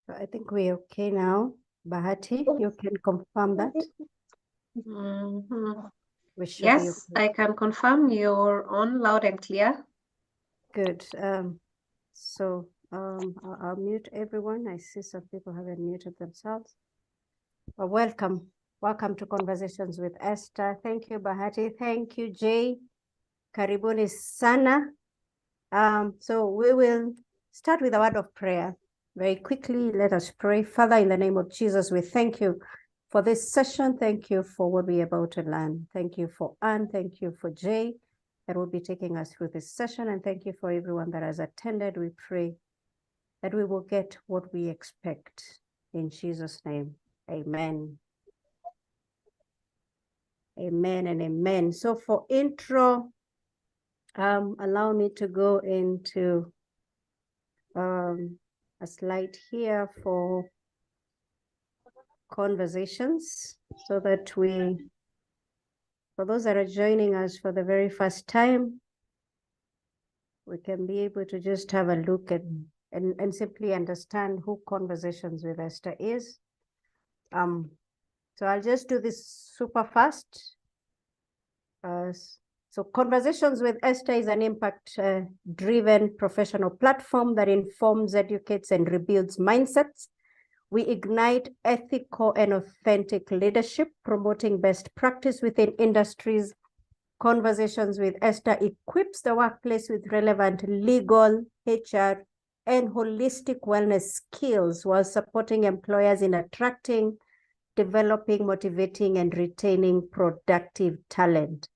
I think we're okay now. Bahati, you can confirm that? We should be Yes, okay. I can confirm you're on loud and clear. Good. I'll mute everyone. I see some people haven't muted themselves. Well, welcome. Welcome to Conversations with Esther. Thank you, Bahati. Thank you, Jay. Karibuni sana. So we will start with a word of prayer. Very quickly, let us pray. Father, in the name of Jesus, we thank you for this session. Thank you for what we're about to learn. Thank you for Anne. Thank you for Jay that will be taking us through this session. And thank you for everyone that has attended. We pray that we will get what we expect. In Jesus' name, amen. Amen and amen. So for intro, allow me to go into a slide here for conversations so that for those that are joining us for the very first time, we can be able to just have a look at and simply understand who Conversations with Esther is. So I'll just do this super fast. So Conversations with Esther is an impact-driven professional platform that informs, educates, and rebuilds mindsets. We ignite ethical and authentic leadership, promoting best practice within industries. Conversations with Esther equips the workplace with relevant legal, HR, and holistic wellness skills while supporting employers in attracting, developing, motivating, and retaining productive talent.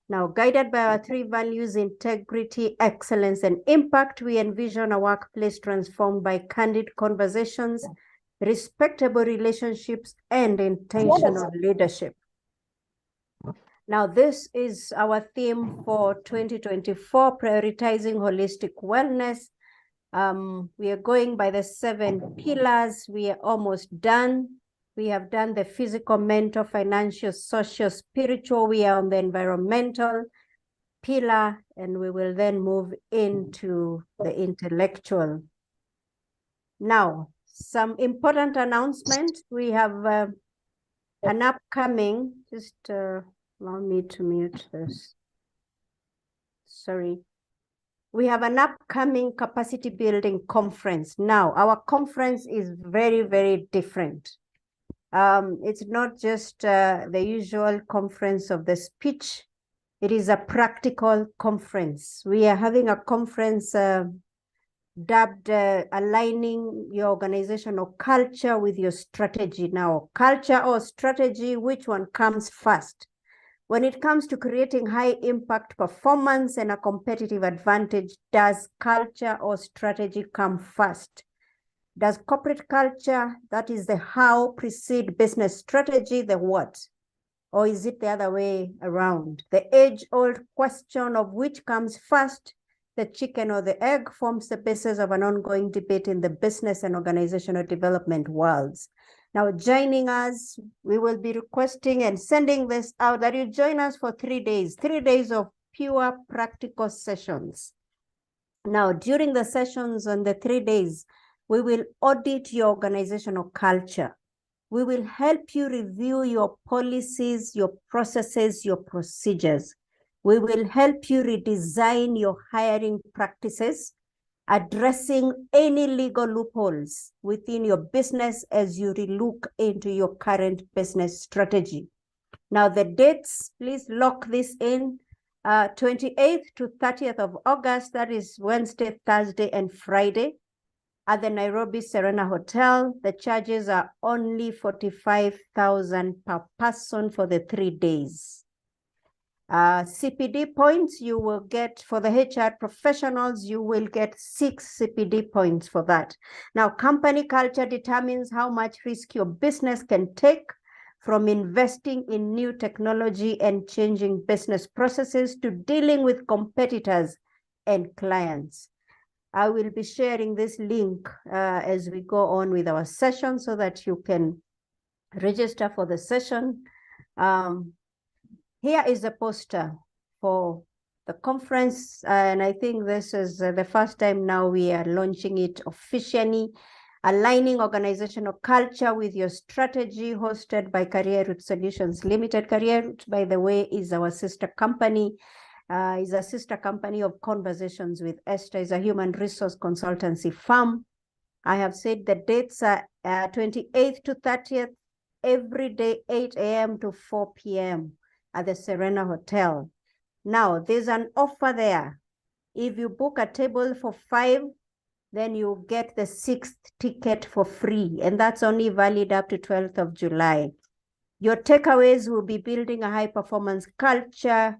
Now, guided by our three values, integrity, excellence, and impact, we envision a workplace transformed by candid conversations, respectable relationships, and intentional leadership. Now, this is our theme for 2024, prioritizing holistic wellness. We are going by the 7 pillars. We are almost done. We have done the physical, mental, financial, social, spiritual. We are on the environmental pillar, and we will then move into the intellectual. Now, some important announcements. We have an upcoming, just allow me to mute this. Sorry. We have an upcoming capacity building conference. Now, our conference is very, very different. It's not just the usual conference of the speech. It is a practical conference. We are having a conference dubbed Aligning Your Organizational Culture with Your Strategy. Now, culture or strategy, which one comes first? When it comes to creating high impact performance and a competitive advantage, does culture or strategy come first? Does corporate culture, that is the how, precede business strategy, the what? Or is it the other way around? The age-old question of which comes first, the chicken or the egg, forms the basis of an ongoing debate in the business and organizational development worlds. Now, joining us, we will be requesting and sending this out that you join us for 3 days of pure practical sessions. Now, during the sessions on the 3 days, we will audit your organizational culture. We will help you review your policies, your processes, your procedures. We will help you redesign your hiring practices, addressing any legal loopholes within your business as you relook into your current business strategy. Now, the dates, please lock this in, 28th to 30th of August, that is Wednesday, Thursday, and Friday, at the Nairobi Serena Hotel. The charges are only 45,000 per person for the 3 days. CPD points you will get for the HR professionals, you will get 6 CPD points for that. Now, company culture determines how much risk your business can take, from investing in new technology and changing business processes to dealing with competitors and clients. I will be sharing this link as we go on with our session so that you can register for the session. Here is a poster for the conference, and I think this is the first time now we are launching it officially. Aligning organizational culture with your strategy, hosted by Career Route Solutions Limited. Career Route, by the way, is our sister company. Is a sister company of Conversations with Esther, is a human resource consultancy firm. I have said the dates are 28th to 30th, every day, 8 a.m. to 4 p.m. at the Serena Hotel. Now, there's an offer there. If you book a table for 5, then you get the 6th ticket for free, and that's only valid up to 12th of July. Your takeaways will be building a high-performance culture,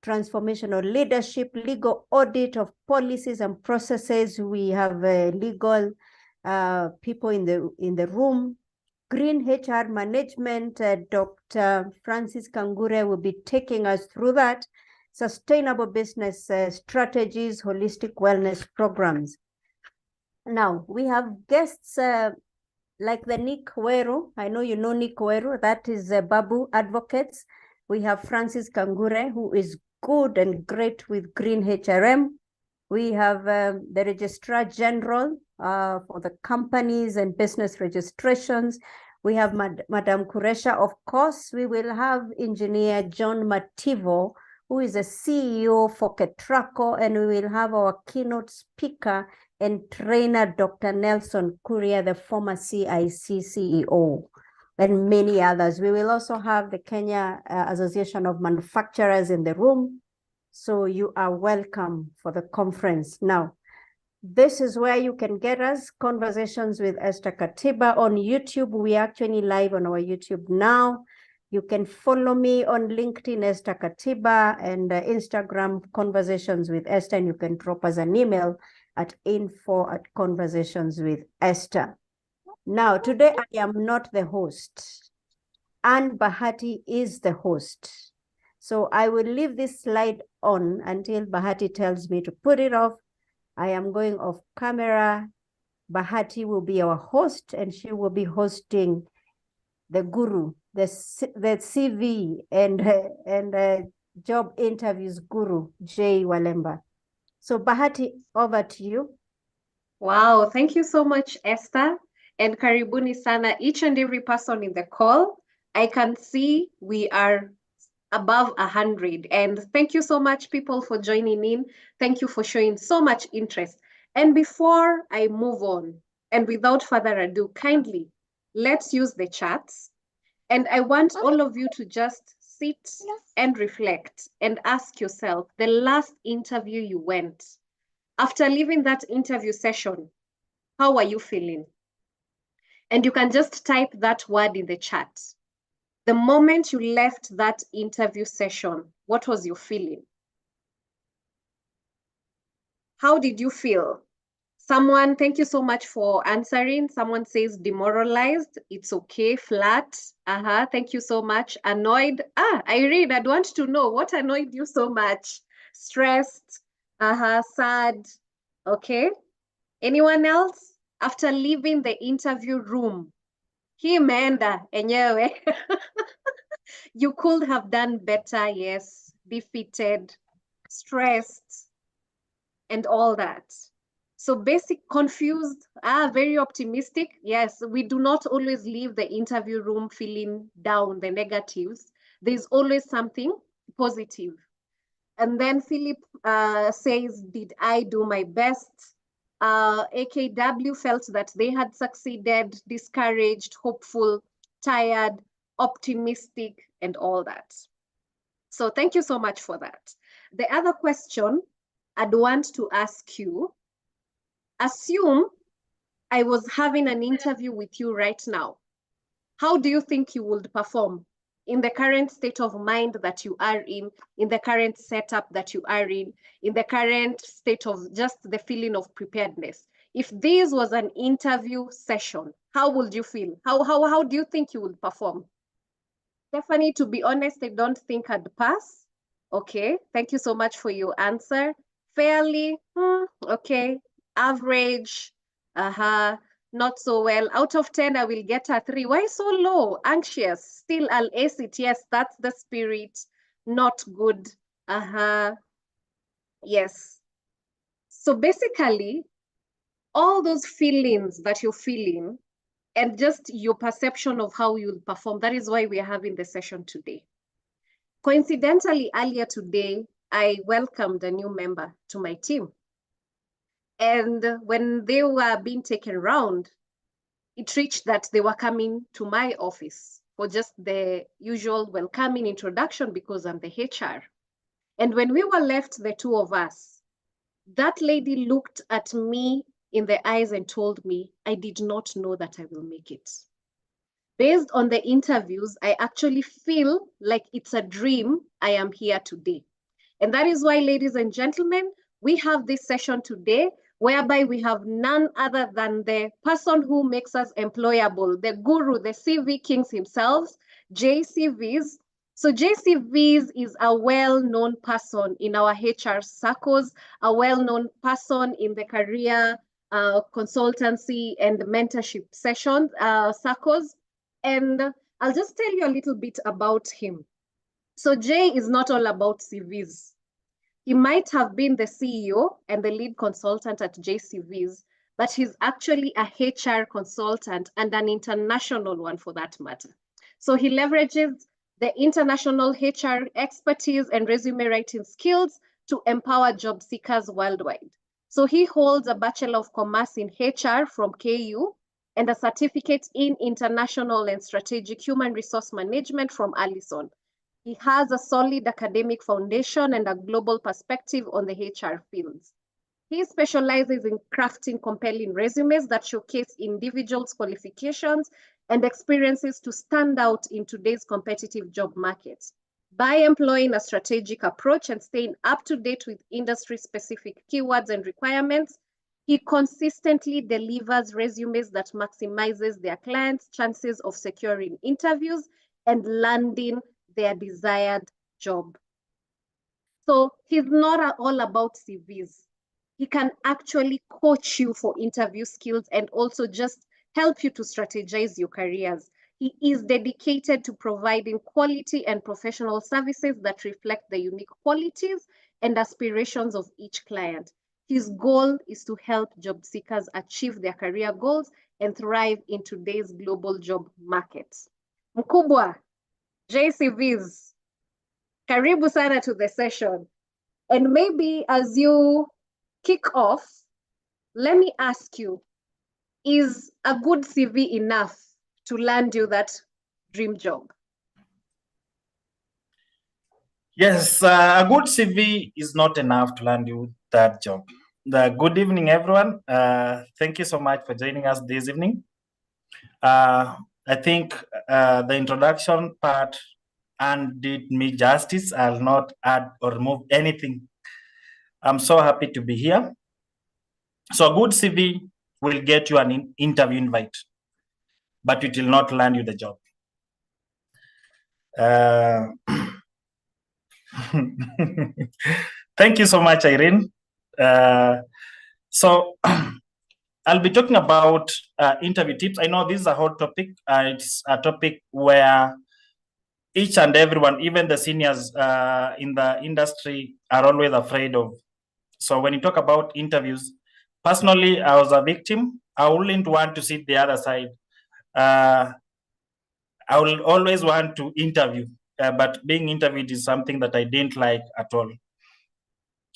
transformational leadership, legal audit of policies and processes. We have legal people in the room. Green HR management, Dr. Francis Kangure will be taking us through that. Sustainable business strategies, holistic wellness programs. Now, we have guests like the Nick Weru. I know you know Nick Weru. That is Babu Advocates. We have Francis Kangure, who is good and great with Green HRM. We have the Registrar General for the companies and business registrations. We have Madam Kuresha. Of course, we will have Engineer John Mativo, who is a CEO for Ketraco, and we will have our keynote speaker and trainer, Dr. Nelson Kuria, the former CIC CEO, and many others. We will also have the Kenya Association of Manufacturers in the room. So you are welcome for the conference. Now, this is where you can get us, Conversations with Esther Katiba on YouTube. We are actually live on our YouTube now. You can follow me on LinkedIn, Esther Katiba, and Instagram, Conversations with Esther, and you can drop us an email at info@conversationswithesther. Now, today I am not the host. Anne Bahati is the host. So I will leave this slide on until Bahati tells me to put it off. I am going off camera. Bahati will be our host, and she will be hosting the guru, the CV and job interviews guru, Jay Walemba. So Bahati, over to you. Wow, thank you so much, Esther. And karibuni sana, each and every person in the call. I can see we are above 100. And thank you so much, people, for joining in. Thank you for showing so much interest. And before I move on, and without further ado, kindly, let's use the chats. And I want all of you to just sit and reflect and ask yourself, the last interview you went, after leaving that interview session, how are you feeling? And you can just type that word in the chat. The moment you left that interview session, what was your feeling? How did you feel? Someone, thank you so much for answering. Someone says demoralized. It's okay. Flat. Thank you so much. Annoyed. Irene, I'd want to know what annoyed you so much. Stressed. Sad. Okay. Anyone else? After leaving the interview room, hii imeenda enyewe. You could have done better, yes. Defeated, stressed, and all that. So basic, confused, very optimistic. Yes, we do not always leave the interview room feeling down, the negatives. There's always something positive. And then Philip says, did I do my best? AKW felt that they had succeeded, discouraged, hopeful, tired, optimistic, and all that. So thank you so much for that. The other question I'd want to ask you, assume I was having an interview with you right now. How do you think you would perform in the current state of mind that you are in the current setup that you are in the current state of just the feeling of preparedness? If this was an interview session, how would you feel? How do you think you would perform? Stephanie, to be honest, I don't think I'd pass. Okay, thank you so much for your answer. Fairly, okay. Average, not so well. Out of 10, I will get a 3. Why so low? Anxious, still I'll ace it. Yes, that's the spirit. Not good. Yes. So basically, all those feelings that you're feeling and just your perception of how you'll perform. That is why we are having the session today. Coincidentally, earlier today, I welcomed a new member to my team. And when they were being taken around, it reached that they were coming to my office for just the usual welcoming introduction because I'm the HR. And when we were left, the two of us, that lady looked at me in the eyes and told me, I did not know that I will make it. Based on the interviews, I actually feel like it's a dream I am here today. And that is why, ladies and gentlemen, we have this session today whereby we have none other than the person who makes us employable, the guru, the CV kings himself, JCVs. So JCVs is a well-known person in our HR circles, a well-known person in the career consultancy and mentorship sessions, circles. And I'll just tell you a little bit about him. So Jay is not all about CVs. He might have been the CEO and the lead consultant at JCVs, but he's actually a HR consultant and an international one for that matter. So he leverages the international HR expertise and resume writing skills to empower job seekers worldwide. So he holds a Bachelor of Commerce in HR from KU and a certificate in International and Strategic Human Resource Management from Allison. He has a solid academic foundation and a global perspective on the HR fields. He specializes in crafting compelling resumes that showcase individuals' qualifications and experiences to stand out in today's competitive job market. By employing a strategic approach and staying up to date with industry-specific keywords and requirements, he consistently delivers resumes that maximizes their clients' chances of securing interviews and landing their desired job. So he's not all about CVs. He can actually coach you for interview skills and also just help you to strategize your careers. He is dedicated to providing quality and professional services that reflect the unique qualities and aspirations of each client. His goal is to help job seekers achieve their career goals and thrive in today's global job market. Mkubwa, JCVs, karibu sana to the session. And maybe as you kick off, let me ask you, is a good CV enough to land you that dream job? Yes, a good CV is not enough to land you that job. Good evening, everyone. Thank you so much for joining us this evening. I think the introduction part and did me justice. I'll not add or remove anything. I'm so happy to be here. So a good CV will get you an interview invite, but it will not land you the job. Thank you so much, Irene. So I'll be talking about interview tips. I know this is a hot topic. It's a topic where each and everyone, even the seniors in the industry, are always afraid of. So when you talk about interviews, personally, I was a victim. I wouldn't want to sit the other side. I will always want to interview, but being interviewed is something that I didn't like at all.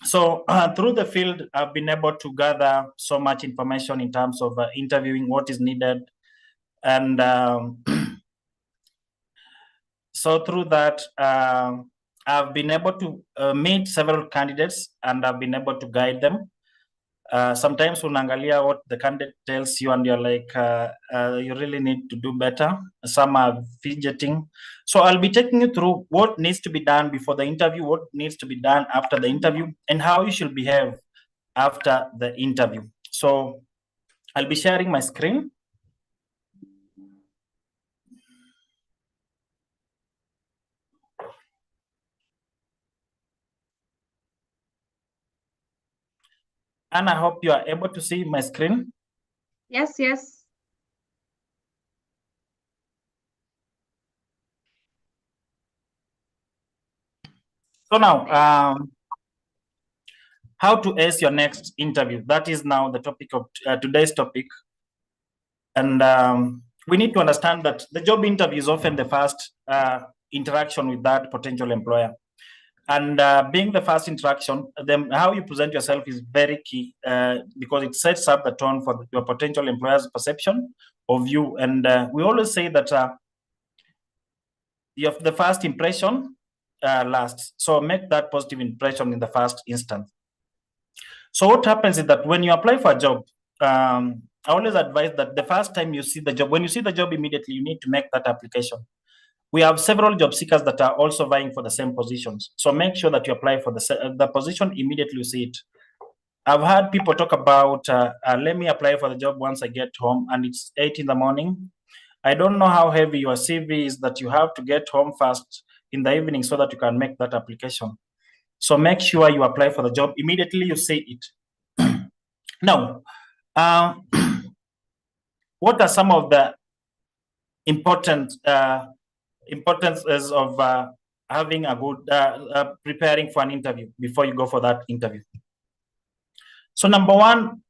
So through the field, I've been able to gather so much information in terms of interviewing, what is needed. And so through that, I've been able to meet several candidates and I've been able to guide them. Sometimes unaangalia what the candidate tells you and you're like, you really need to do better. Some are fidgeting. So I'll be taking you through what needs to be done before the interview, what needs to be done after the interview, and how you should behave after the interview. So I'll be sharing my screen. And I hope you are able to see my screen. Yes, yes. So now, how to ace your next interview. That is now the topic of today's topic. And we need to understand that the job interview is often the first interaction with that potential employer. And being the first interaction, then how you present yourself is very key because it sets up the tone for your potential employer's perception of you. And we always say that you have the first impression lasts. So make that positive impression in the first instance. So what happens is that when you apply for a job, I always advise that the first time you see the job, when you see the job immediately, you need to make that application. We have several job seekers that are also vying for the same positions. So make sure that you apply for the position immediately you see it. I've heard people talk about, let me apply for the job once I get home, and it's 8 in the morning. I don't know how heavy your CV is that you have to get home fast in the evening so that you can make that application. So make sure you apply for the job immediately you see it. Now, what are some of the importances of having a good preparing for an interview before you go for that interview? So number one,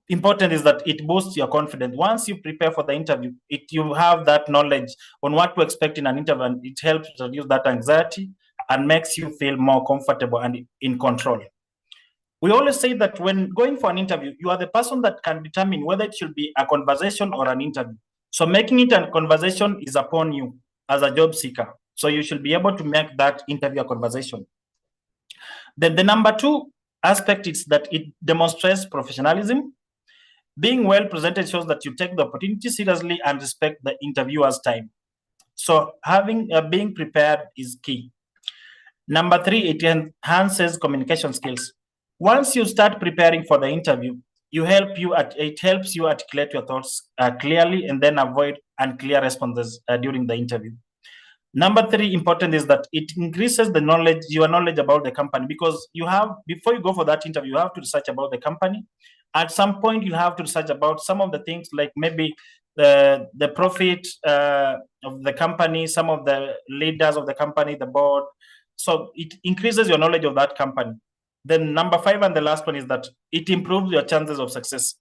important is that it boosts your confidence. Once you prepare for the interview, you have that knowledge on what to expect in an interview, and it helps reduce that anxiety and makes you feel more comfortable and in control. We always say that when going for an interview, you are the person that can determine whether it should be a conversation or an interview. So making it a conversation is upon you as a job seeker. So you should be able to make that interview a conversation. Then the number two aspect is that it demonstrates professionalism. Being well presented shows that you take the opportunity seriously and respect the interviewer's time. So having being prepared is key. Number three, it enhances communication skills. Once you start preparing for the interview, it helps you articulate your thoughts clearly and then avoid unclear responses during the interview. Number three, important is that it increases your knowledge about the company, because before you go for that interview, you have to research about the company. At some point, you'll have to research about some of the things like maybe the profit of the company, some of the leaders of the company, the board. So it increases your knowledge of that company. Then number five, and the last one, is that it improves your chances of success.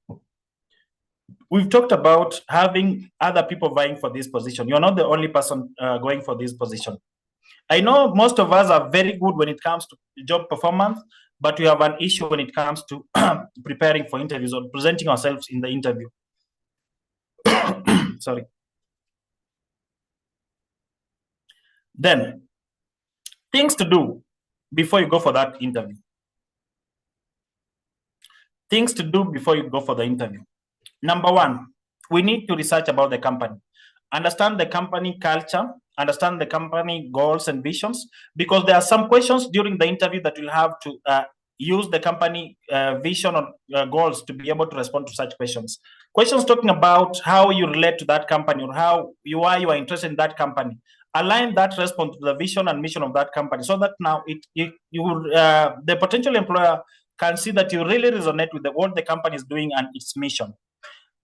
We've talked about having other people vying for this position. You're not the only person going for this position. I know most of us are very good when it comes to job performance, but we have an issue when it comes to preparing for interviews or presenting ourselves in the interview. Sorry. Then, things to do before you go for that interview. Things to do before you go for the interview. Number one, we need to research about the company. Understand the company culture, understand the company goals and visions, because there are some questions during the interview that you'll have to use the company vision or goals to be able to respond to such questions. Questions talking about how you relate to that company or how you are interested in that company. Align that response to the vision and mission of that company, so that now the potential employer can see that you really resonate with what the company is doing and its mission.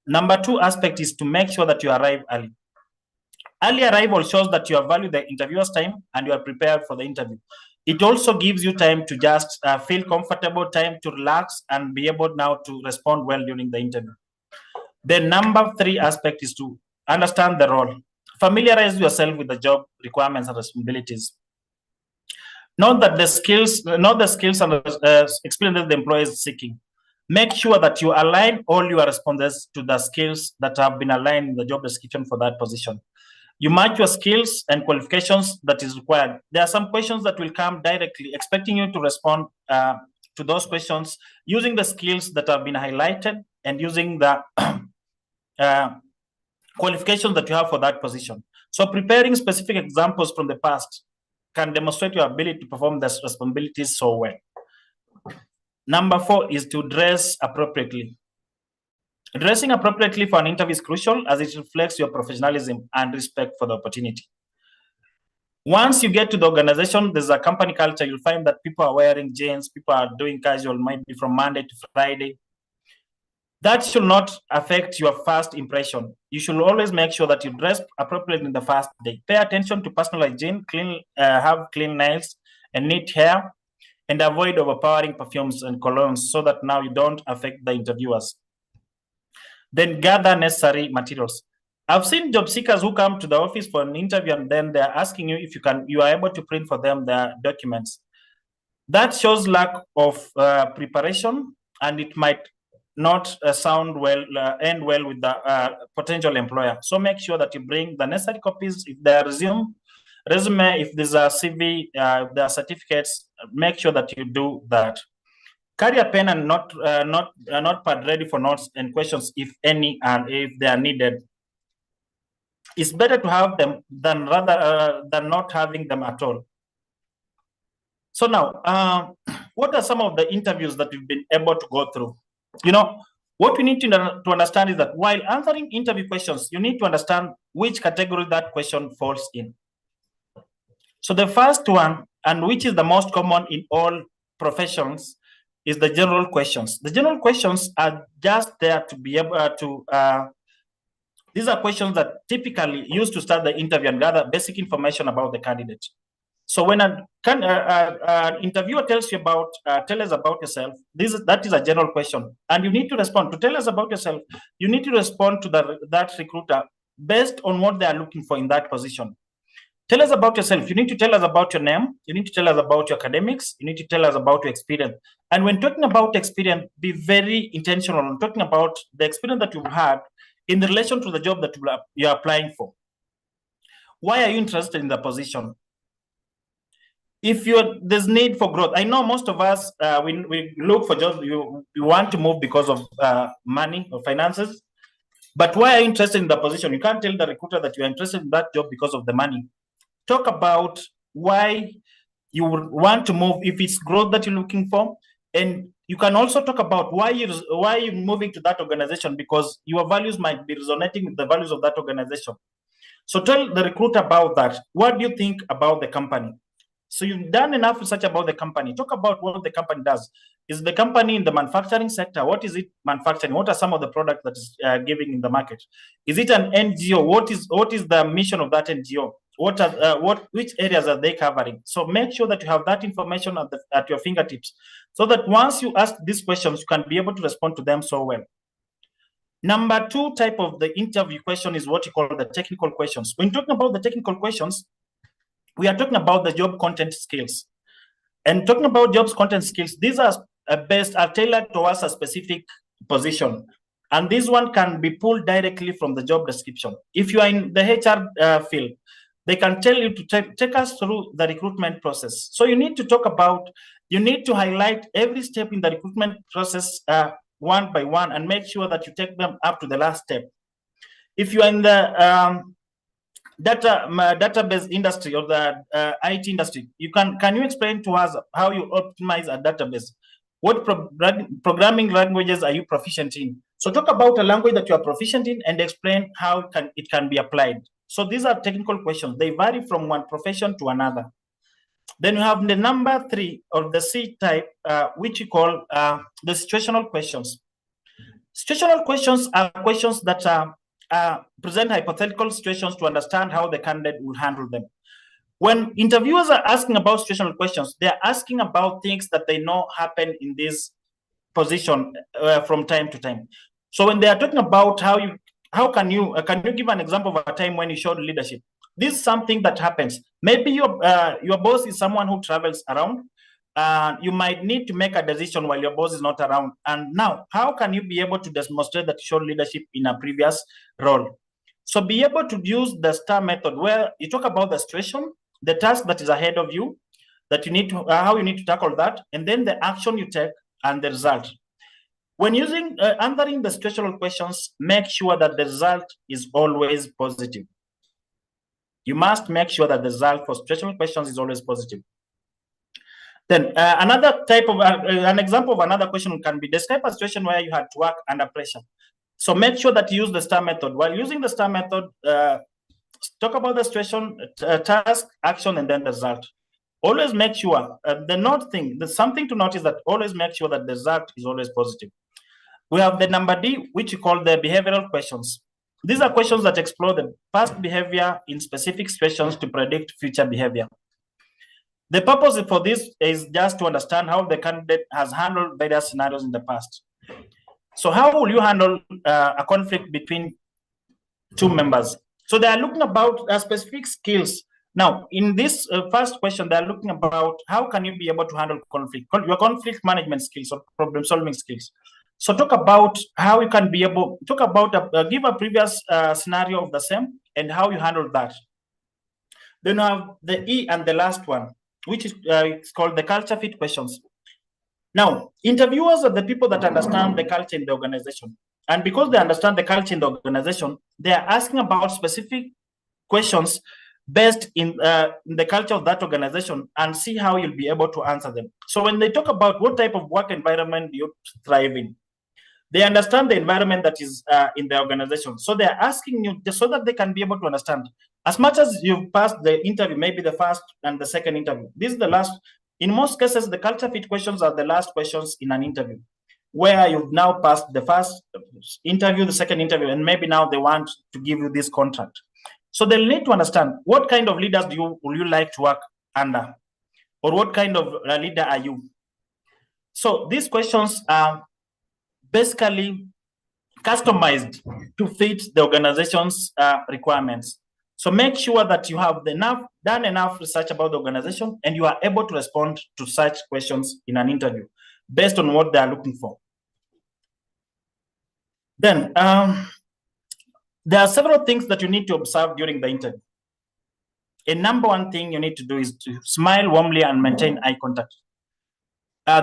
Number two aspect is to make sure that you arrive early. Early arrival shows that you value the interviewer's time and you are prepared for the interview. It also gives you time to just feel comfortable, time to relax, and be able now to respond well during the interview. The number three aspect is to understand the role. Familiarize yourself with the job requirements and responsibilities. Know the skills and experiences the employer is seeking. Make sure that you align all your responses to the skills that have been aligned in the job description for that position. You match your skills and qualifications that is required. There are some questions that will come directly, expecting you to respond to those questions using the skills that have been highlighted and using the qualifications that you have for that position. So preparing specific examples from the past can demonstrate your ability to perform these responsibilities so well. Number four is to dress appropriately. Dressing appropriately for an interview is crucial, as it reflects your professionalism and respect for the opportunity. Once you get to the organization, there's a company culture. You'll find that people are wearing jeans, people are doing casual, maybe from Monday to Friday. That should not affect your first impression. You should always make sure that you dress appropriately in the first day. Pay attention to personal hygiene, have clean nails and neat hair. and avoid overpowering perfumes and colognes so that now you don't affect the interviewers. Then gather necessary materials. I've seen job seekers who come to the office for an interview and then they're asking you if you are able to print for them their documents. That shows lack of preparation, and it might not end well with the potential employer. So make sure that you bring the necessary copies. If they are resume, if there's a CV, if there are certificates, make sure that you do that. Carry a pen and notepad ready for notes and questions, if any, and if they are needed. It's better to have them than not having them at all. So now, what are some of the interviews that we've been able to go through? You know, what we need to understand is that while answering interview questions, you need to understand which category that question falls in. So the first one, and which is the most common in all professions, is the general questions. The general questions are just there to be able to, these are questions that typically used to start the interview and gather basic information about the candidate. So when an interviewer tells you tell us about yourself, that is a general question, and you need to respond. To tell us about yourself, you need to respond to that recruiter based on what they are looking for in that position. Tell us about yourself. You need to tell us about your name. You need to tell us about your academics. You need to tell us about your experience. And when talking about experience, be very intentional on talking about the experience that you've had in relation to the job that you're applying for. Why are you interested in the position? If there's need for growth, I know most of us, we look for jobs, you want to move because of money or finances, but why are you interested in the position? You can't tell the recruiter that you're interested in that job because of the money. Talk about why you want to move, if it's growth that you're looking for, and you can also talk about why you're moving to that organization, because your values might be resonating with the values of that organization. So tell the recruiter about that. What do you think about the company? So you've done enough research about the company. Talk about what the company does. Is the company in the manufacturing sector? What is it manufacturing? What are some of the products that is giving in the market? Is it an NGO? What is the mission of that NGO? Which areas are they covering? So make sure that you have that information at your fingertips, so that once you ask these questions, you can be able to respond to them so well. Number two type of the interview question is what you call the technical questions. When talking about the technical questions, we are talking about the job content skills. And talking about jobs content skills, these are tailored towards a specific position. And this one can be pulled directly from the job description. If you are in the HR field, they can tell you to take us through the recruitment process. So you need to highlight every step in the recruitment process one by one, and make sure that you take them up to the last step. If you are in the database industry or the IT industry, can you explain to us how you optimize a database? What programming languages are you proficient in? So talk about a language that you are proficient in and explain how it can be applied. So these are technical questions. They vary from one profession to another. Then you have the number 3 of the C type, which you call the situational questions. Situational questions are questions that present hypothetical situations to understand how the candidate will handle them. When interviewers are asking about situational questions, they're asking about things that they know happen in this position from time to time. So when they are talking about can you give an example of a time when you showed leadership? This is something that happens. Maybe your boss is someone who travels around. You might need to make a decision while your boss is not around. And now, how can you be able to demonstrate that you showed leadership in a previous role? So be able to use the STAR method, where you talk about the situation, the task that is ahead of you, that you need to, how you need to tackle that, and then the action you take and the result. When answering the situational questions, make sure that the result is always positive. You must make sure that the result for situational questions is always positive. Then another type of an example of another question can be describe a situation where you had to work under pressure. So make sure that you use the STAR method. While using the STAR method, talk about the situation, task, action, and then the result. Always make sure there's something to notice, that always make sure that the result is always positive. We have the number D, which we call the behavioral questions. These are questions that explore the past behavior in specific situations to predict future behavior. The purpose for this is just to understand how the candidate has handled various scenarios in the past. So how will you handle a conflict between two members? So they are looking about specific skills. Now, in this first question, they are looking about how can you be able to handle conflict, your conflict management skills or problem solving skills. So talk about how you can be able, talk about, give a previous scenario of the same and how you handle that. Then you have the E and the last one, which is it's called the culture fit questions. Now, interviewers are the people that understand the culture in the organization. And because they understand the culture in the organization, they are asking about specific questions based in the culture of that organization and see how you'll be able to answer them. So when they talk about what type of work environment you thrive in, they understand the environment that is in the organization. So they're asking you just so that they can be able to understand. As much as you've passed the interview, maybe the first and the second interview, this is the last. In most cases, the culture fit questions are the last questions in an interview, where you've now passed the first interview, the second interview, and maybe now they want to give you this contract. So they'll need to understand what kind of leaders will you like to work under, or what kind of leader are you? So these questions are basically customized to fit the organization's requirements. So make sure that you have done enough research about the organization and you are able to respond to such questions in an interview based on what they are looking for. Then there are several things that you need to observe during the interview. A number one thing you need to do is to smile warmly and maintain eye contact.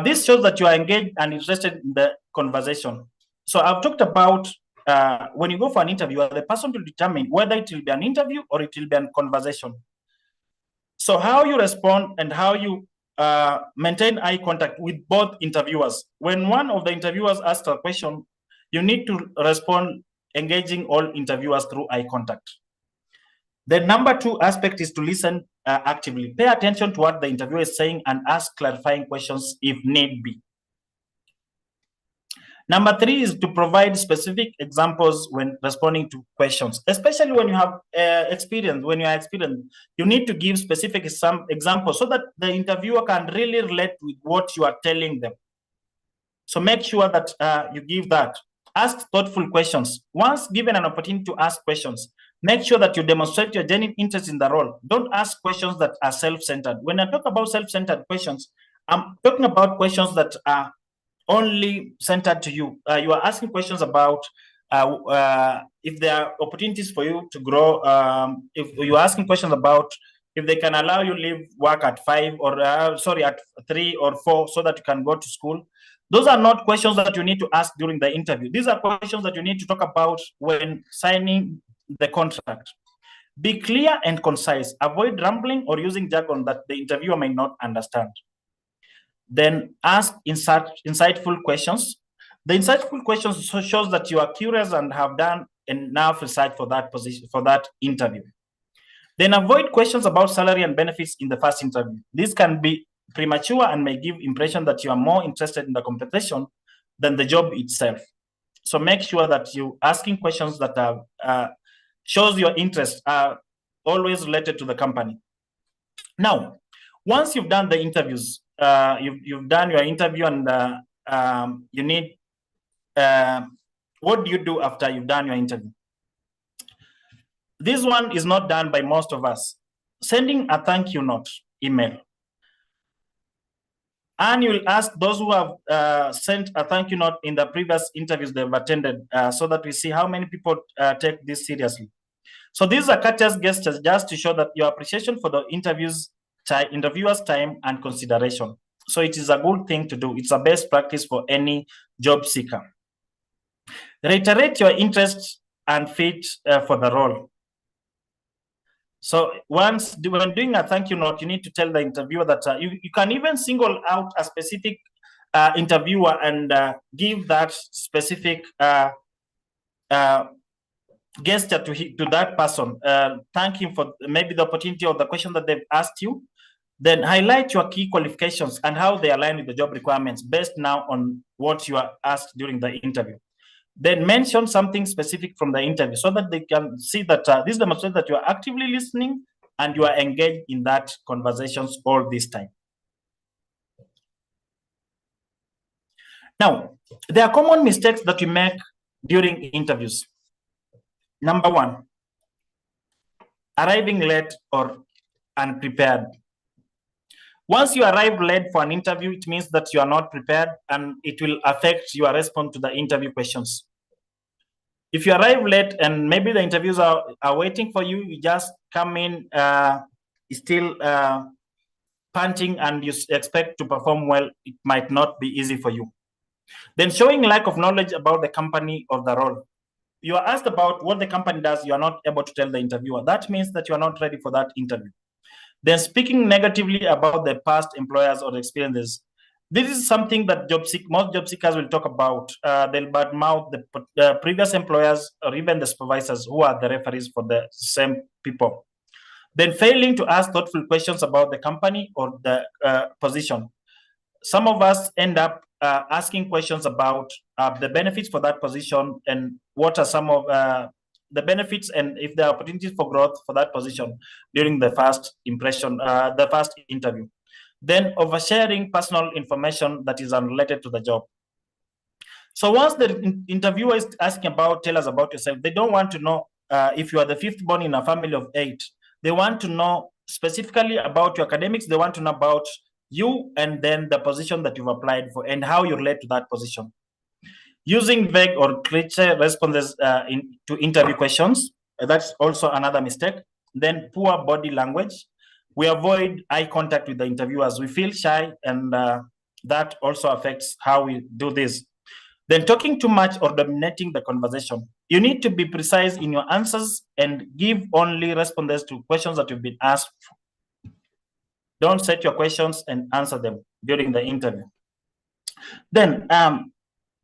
This shows that you are engaged and interested in the conversation. So I've talked about when you go for an interview, you are the person to determine whether it will be an interview or it will be a conversation. So how you respond and how you maintain eye contact with both interviewers. When one of the interviewers asks a question, you need to respond engaging all interviewers through eye contact. The number two aspect is to listen actively. Pay attention to what the interviewer is saying and ask clarifying questions if need be. Number three is to provide specific examples when responding to questions, especially when you have experience. When you are experienced, you need to give specific examples so that the interviewer can really relate with what you are telling them. So make sure that you give that. Ask thoughtful questions. Once given an opportunity to ask questions, make sure that you demonstrate your genuine interest in the role. Don't ask questions that are self-centered. When I talk about self-centered questions, I'm talking about questions that are only centered to you. You are asking questions about if there are opportunities for you to grow. If you're asking questions about if they can allow you leave work at 5 or at 3 or 4 so that you can go to school. Those are not questions that you need to ask during the interview. These are questions that you need to talk about when signing the contract. Be clear and concise. Avoid rambling or using jargon that the interviewer may not understand. Then ask insightful questions. The insightful questions shows that you are curious and have done enough research for that position, for that interview. Then avoid questions about salary and benefits in the first interview. This can be premature and may give impression that you are more interested in the compensation than the job itself. So make sure that you asking questions that are shows your interest are always related to the company. Now, once you've done the interviews, you've done your interview and you need, what do you do after you've done your interview? This one is not done by most of us. Sending a thank you note email. And you'll ask those who have sent a thank you note in the previous interviews they've attended so that we see how many people take this seriously. So these are courteous gestures just to show that your appreciation for the interviewer's time and consideration. So it is a good thing to do. It's a best practice for any job seeker. Reiterate your interest and fit for the role. So when doing a thank you note, you need to tell the interviewer that you can even single out a specific interviewer and give that specific gesture to that person. Thank him for maybe the opportunity or the question that they've asked you. Then highlight your key qualifications and how they align with the job requirements based now on what you are asked during the interview. Then mention something specific from the interview so that they can see that this demonstrates that you are actively listening and you are engaged in that conversations all this time. Now, there are common mistakes that we make during interviews. Number one, arriving late or unprepared. Once you arrive late for an interview, it means that you are not prepared, and it will affect your response to the interview questions. If you arrive late and maybe the interviews are waiting for you, you just come in still panting and you expect to perform well, it might not be easy for you. Then showing lack of knowledge about the company or the role. You are asked about what the company does, you are not able to tell the interviewer. That means that you are not ready for that interview. Then speaking negatively about the past employers or experiences. This is something that most job seekers will talk about. They'll badmouth the previous employers or even the supervisors who are the referees for the same people. Then failing to ask thoughtful questions about the company or the position. Some of us end up asking questions about the benefits for that position and what are some of the benefits and if there are opportunities for growth for that position during the first impression, the first interview. Then oversharing personal information that is unrelated to the job. So once the interviewer is asking about, tell us about yourself, they don't want to know if you are the fifth born in a family of 8. They want to know specifically about your academics. They want to know about you and then the position that you've applied for and how you relate to that position. Using vague or cliche responses to interview questions, that's also another mistake. Then poor body language. We avoid eye contact with the interviewers. We feel shy, and that also affects how we do this. Then talking too much or dominating the conversation. You need to be precise in your answers and give only responses to questions that you've been asked. Don't set your questions and answer them during the interview. Then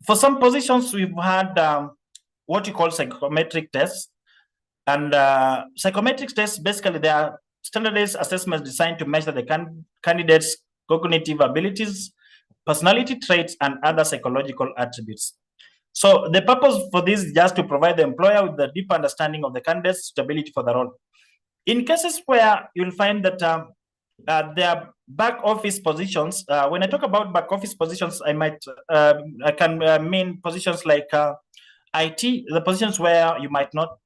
for some positions, we've had what you call psychometric tests. And psychometric tests, basically, they are standardized assessments designed to measure the candidate's cognitive abilities, personality traits, and other psychological attributes. So the purpose for this is just to provide the employer with a deep understanding of the candidate's suitability for the role. In cases where you'll find that there are back office positions, when I talk about back office positions, I can mean positions like IT, the positions where you might not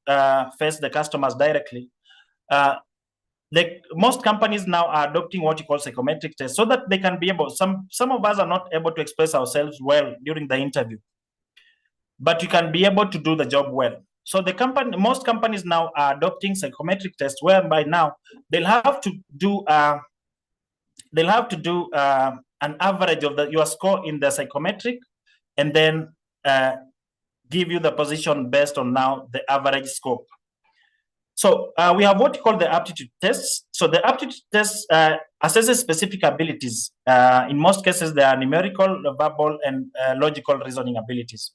face the customers directly. Most companies now are adopting what you call psychometric tests so that they can be able, some of us are not able to express ourselves well during the interview, but you can be able to do the job well. So most companies now are adopting psychometric tests whereby now they'll have to do an average of your score in the psychometric and then give you the position based on now the average score. So we have what you call the aptitude tests. So the aptitude test assesses specific abilities. In most cases, they are numerical, verbal, and logical reasoning abilities.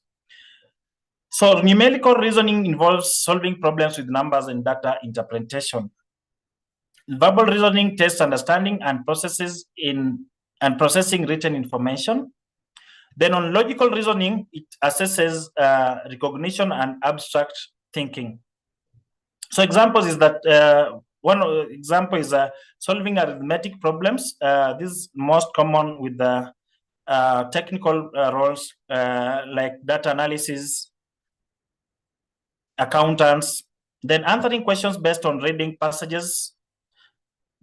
So numerical reasoning involves solving problems with numbers and data interpretation. Verbal reasoning tests understanding and processing written information. Then on logical reasoning, it assesses recognition and abstract thinking. So examples is that one example is solving arithmetic problems. This is most common with the technical roles like data analysis, accountants, then answering questions based on reading passages,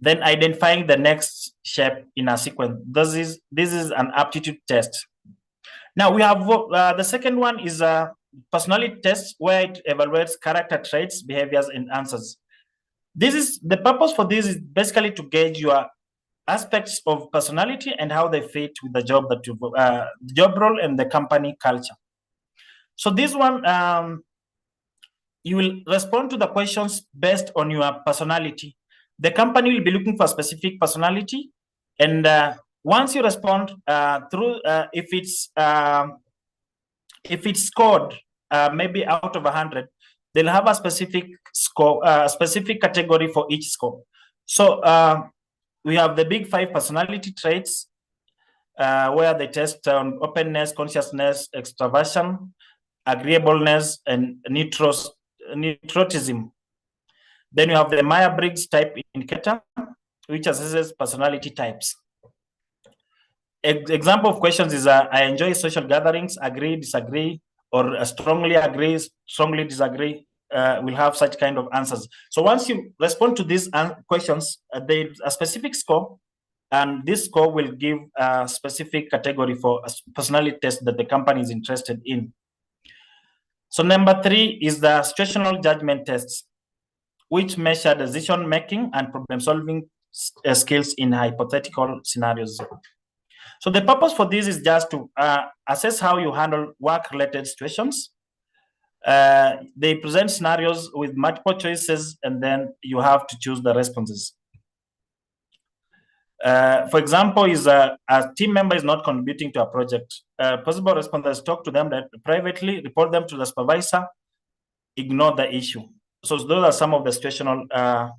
then identifying the next shape in a sequence. This is an aptitude test. Now we have the second one is a personality test where it evaluates character traits, behaviors, and answers. The purpose for this is basically to gauge your aspects of personality and how they fit with the job job role and the company culture. So this one, you will respond to the questions based on your personality. The company will be looking for a specific personality, and once you respond if it's scored maybe out of 100, they'll have a specific score, specific category for each score. So we have the big 5 personality traits where they test on openness, consciousness, extraversion, agreeableness, and neuroticism. Then you have the Myers-Briggs type indicator, which assesses personality types. Example of questions is I enjoy social gatherings, agree, disagree, or strongly agree, strongly disagree. Will have such kind of answers. So once you respond to these questions, there's a specific score, and this score will give a specific category for a personality test that the company is interested in. So number 3 is the situational judgment tests, which measure decision making and problem solving skills in hypothetical scenarios. So the purpose for this is just to assess how you handle work-related situations. They present scenarios with multiple choices, and then you have to choose the responses. For example, is a team member is not contributing to a project. Possible responses: talk to them privately, report them to the supervisor, ignore the issue. So those are some of the situational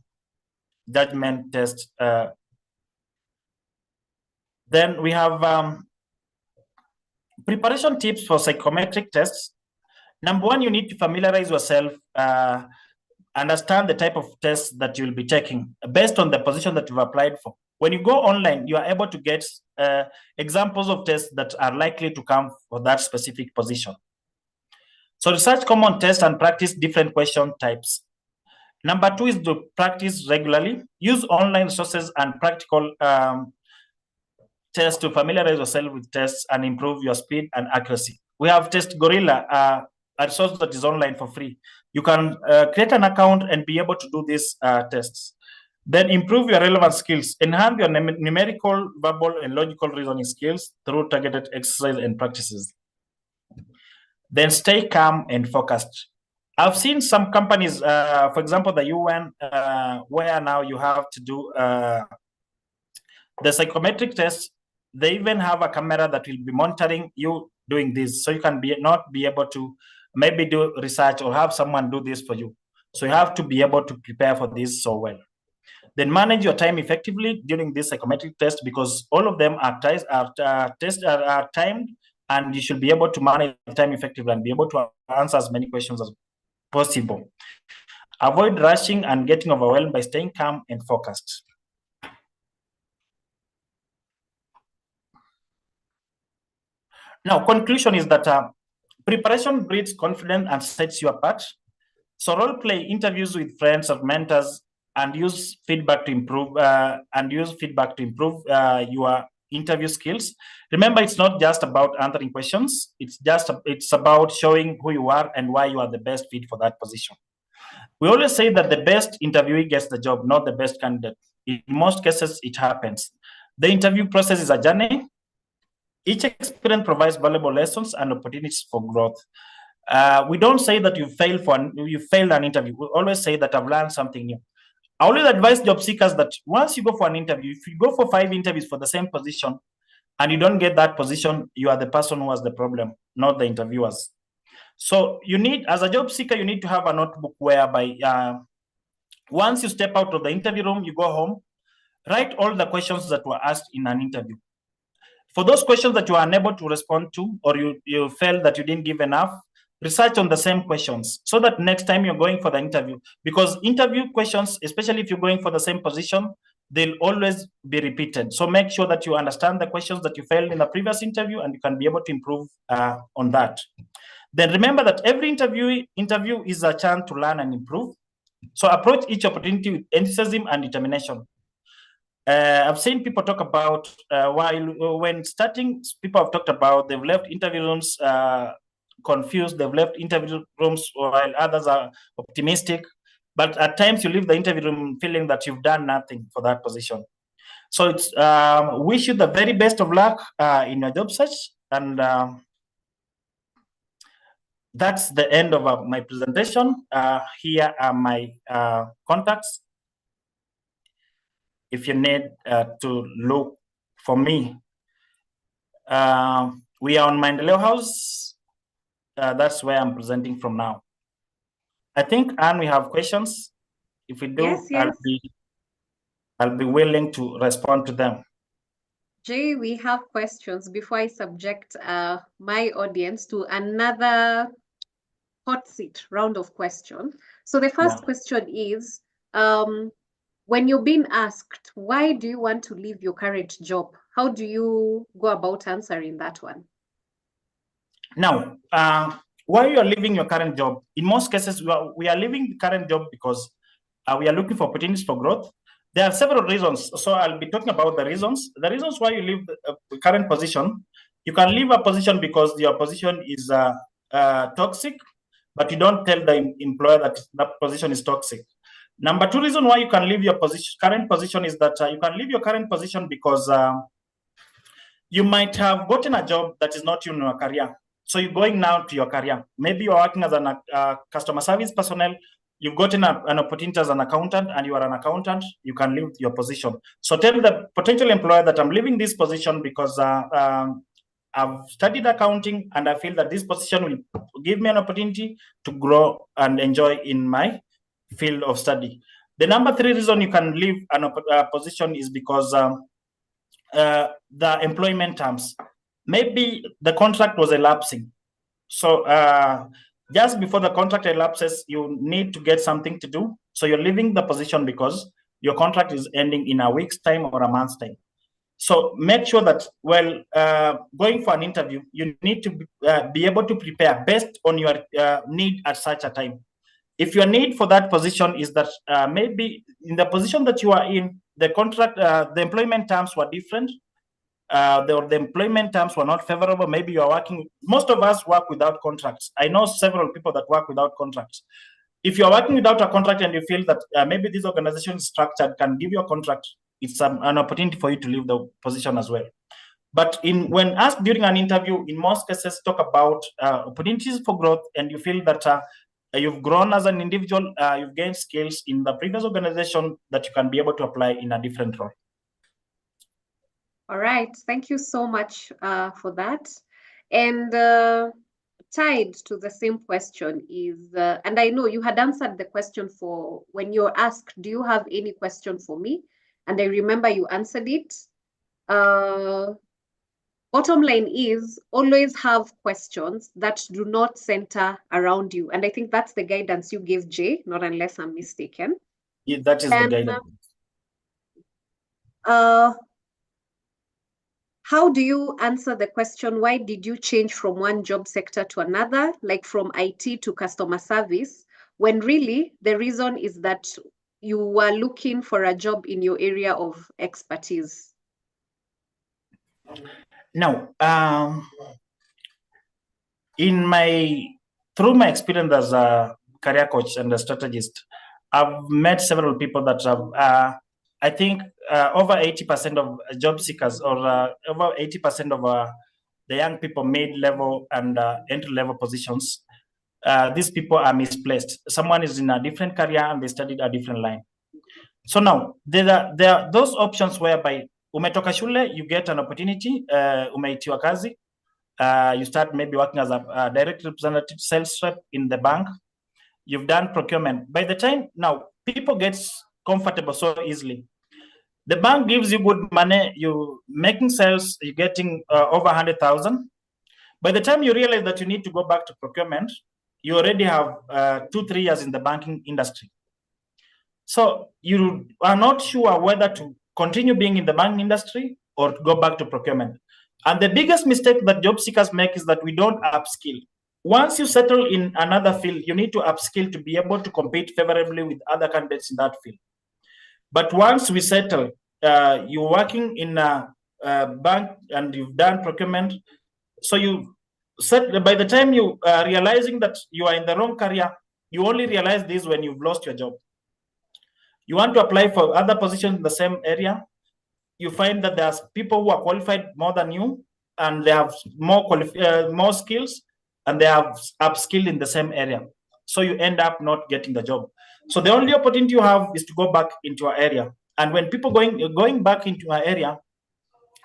judgment tests. Then we have preparation tips for psychometric tests. Number 1, you need to familiarize yourself, understand the type of tests that you'll be taking based on the position that you've applied for. When you go online, you are able to get examples of tests that are likely to come for that specific position. So research common tests and practice different question types. Number 2 is to practice regularly. Use online sources and practical tests to familiarize yourself with tests and improve your speed and accuracy. We have Test Gorilla, a resource that is online for free. You can create an account and be able to do these tests. Then improve your relevant skills. Enhance your numerical, verbal, and logical reasoning skills through targeted exercise and practices. Then stay calm and focused. I've seen some companies, for example, the UN, where now you have to do the psychometric test. They even have a camera that will be monitoring you doing this, so you can not be able to maybe do research or have someone do this for you. So you have to be able to prepare for this so well. Then manage your time effectively during this psychometric test, because all of them are timed, and you should be able to manage time effectively and be able to answer as many questions as possible. Avoid rushing and getting overwhelmed by staying calm and focused. Now, conclusion is that preparation breeds confidence and sets you apart. So role play interviews with friends or mentors, and use feedback to improve your interview skills. Remember, it's not just about answering questions. It's about showing who you are and why you are the best fit for that position. We always say that the best interviewee gets the job, not the best candidate. In most cases, it happens. The interview process is a journey. Each experience provides valuable lessons and opportunities for growth. We don't say that you failed an interview. We always say that I've learned something new. I always advise job seekers that once you go for an interview, if you go for 5 interviews for the same position and you don't get that position, you are the person who has the problem, not the interviewers. So you need, as a job seeker, you need to have a notebook whereby once you step out of the interview room, you go home, write all the questions that were asked in an interview. For those questions that you are unable to respond to, or you felt that you didn't give enough, research on the same questions so that next time you're going for the interview, because interview questions, especially if you're going for the same position, they'll always be repeated. So make sure that you understand the questions that you failed in the previous interview, and you can be able to improve on that. Then remember that every interview is a chance to learn and improve. So approach each opportunity with enthusiasm and determination. I've seen people talk about when starting, people have talked about they've left interview rooms confused, they've left interview rooms while others are optimistic. But at times you leave the interview room feeling that you've done nothing for that position. So it's wish you the very best of luck in your job search. And that's the end of my presentation. Here are my contacts. If you need to look for me, we are on Maendeleo House. That's where I'm presenting from now. I think, Anne, we have questions. If we do, yes. I'll be willing to respond to them. Jay, we have questions before I subject my audience to another hot seat round of questions. So the first question is, when you're being asked, why do you want to leave your current job? How do you go about answering that one? Now, why you are leaving your current job? In most cases, we are leaving the current job because we are looking for opportunities for growth. There are several reasons. So I'll be talking about the reasons. The reasons why you leave the current position. You can leave a position because your position is toxic, but you don't tell the employer that that position is toxic. Number two reason why you can leave your current position is that you can leave your current position because you might have gotten a job that is not in your career. So you're going now to your career. Maybe you're working as a customer service personnel. You've gotten an opportunity as an accountant and you are an accountant, you can leave your position. So tell the potential employer that I'm leaving this position because I've studied accounting and I feel that this position will give me an opportunity to grow and enjoy in my field of study. The number three reason you can leave a position is because the employment terms. Maybe the contract was elapsing. So just before the contract elapses, you need to get something to do. So you're leaving the position because your contract is ending in a week's time or a month's time. So make sure that going for an interview, you need to be able to prepare based on your need at such a time. If your need for that position is that maybe in the position that you are in, the contract, the employment terms were different, the employment terms were not favorable. Maybe you are working, most of us work without contracts. I know several people that work without contracts. If you're working without a contract and you feel that maybe this organization structured can give you a contract, it's an opportunity for you to leave the position as well. But when asked during an interview, in most cases, talk about opportunities for growth, and you feel that you've grown as an individual, you've gained skills in the previous organization that you can be able to apply in a different role. All right, thank you so much for that. And tied to the same question is, and I know you had answered the question for when you're asked, do you have any question for me? And I remember you answered it. Bottom line is always have questions that do not center around you. And I think that's the guidance you gave, Jay, not unless I'm mistaken. Yeah, that is the guidance. How do you answer the question, why did you change from one job sector to another, like from IT to customer service, when really the reason is that you were looking for a job in your area of expertise? Now, through my experience as a career coach and a strategist, I've met several people that have, I think over 80% of job seekers or over 80% of the young people mid-level and entry-level positions, these people are misplaced. Someone is in a different career and they studied a different line. So now, there are those options whereby umetoka shule, you get an opportunity, umeitiwa kazi, you start maybe working as a direct representative sales rep in the bank. You've done procurement. By the time now, people get comfortable so easily. The bank gives you good money, you making sales, you're getting over 100,000. By the time you realize that you need to go back to procurement, you already have 2-3 years in the banking industry. So you are not sure whether to continue being in the banking industry or to go back to procurement. And the biggest mistake that job seekers make is that we don't upskill. Once you settle in another field, you need to upskill to be able to compete favorably with other candidates in that field. But once we settle, you're working in a bank and you've done procurement. So by the time you are realizing that you are in the wrong career, you only realize this when you've lost your job. You want to apply for other positions in the same area. You find that there's people who are qualified more than you, and they have more skills, and they have upskilled in the same area. So you end up not getting the job. So the only opportunity you have is to go back into our area. And when people going back into our area,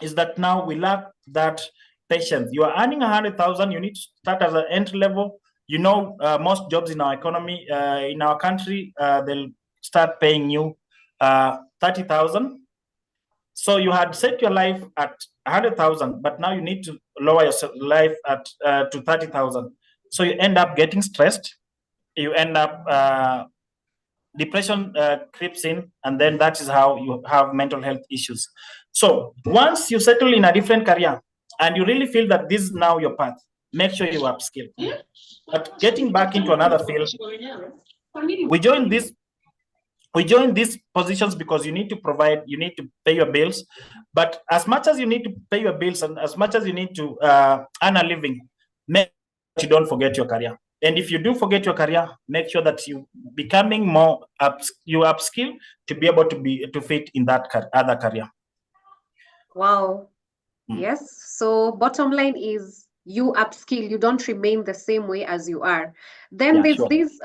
is that now we lack that patience. You are earning 100,000. You need to start as an entry level. You know, most jobs in our economy, in our country, they'll start paying you 30,000. So you had set your life at 100,000, but now you need to lower your life at to 30,000. So you end up getting stressed. You end up depression creeps in, and then that is how you have mental health issues. So once you settle in a different career and you really feel that this is now your path, make sure you upskill. But getting back into another field, we join these positions because you need to provide, you need to pay your bills. But as much as you need to pay your bills and as much as you need to earn a living, make sure you don't forget your career. And if you do forget your career, make sure that you becoming more you upskill to be able to fit in that other career. Wow. Yes. So bottom line is you upskill, you don't remain the same way as you are. Then there's this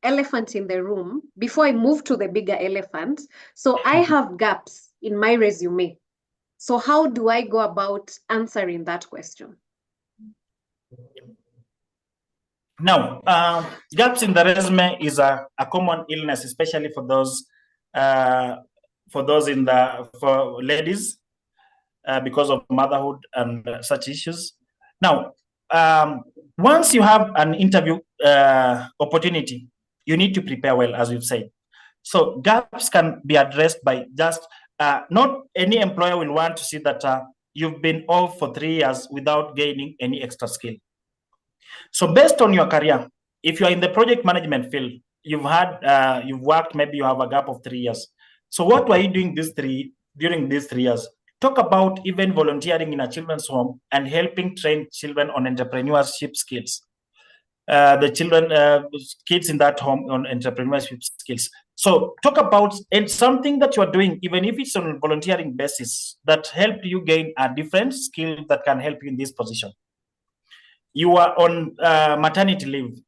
elephant in the room. Before I move to the bigger elephant, so I have gaps in my resume. So how do I go about answering that question? Now, gaps in the resume is a common illness, especially for those for ladies because of motherhood and such issues. Now, once you have an interview opportunity, you need to prepare well, as we've said. So gaps can be addressed by just not any employer will want to see that you've been off for 3 years without gaining any extra skill. So based on your career, if you are in the project management field, you've worked, maybe you have a gap of 3 years. So what were you doing during these 3 years? Talk about even volunteering in a children's home and helping train children on entrepreneurship skills. The children, kids in that home on entrepreneurship skills. So talk about something that you are doing, even if it's on a volunteering basis, that helped you gain a different skill that can help you in this position. You are on maternity leave.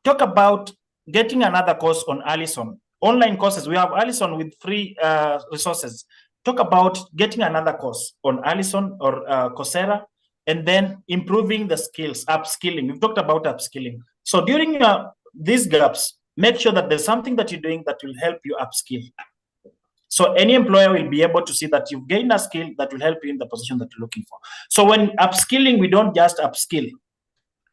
Talk about getting another course on Allison. Online courses, we have Allison with free resources. Talk about getting another course on Allison or Coursera, and then improving the skills, upskilling. We've talked about upskilling. So during these gaps, make sure that there's something that you're doing that will help you upskill. So any employer will be able to see that you've gained a skill that will help you in the position that you're looking for. So when upskilling, we don't just upskill.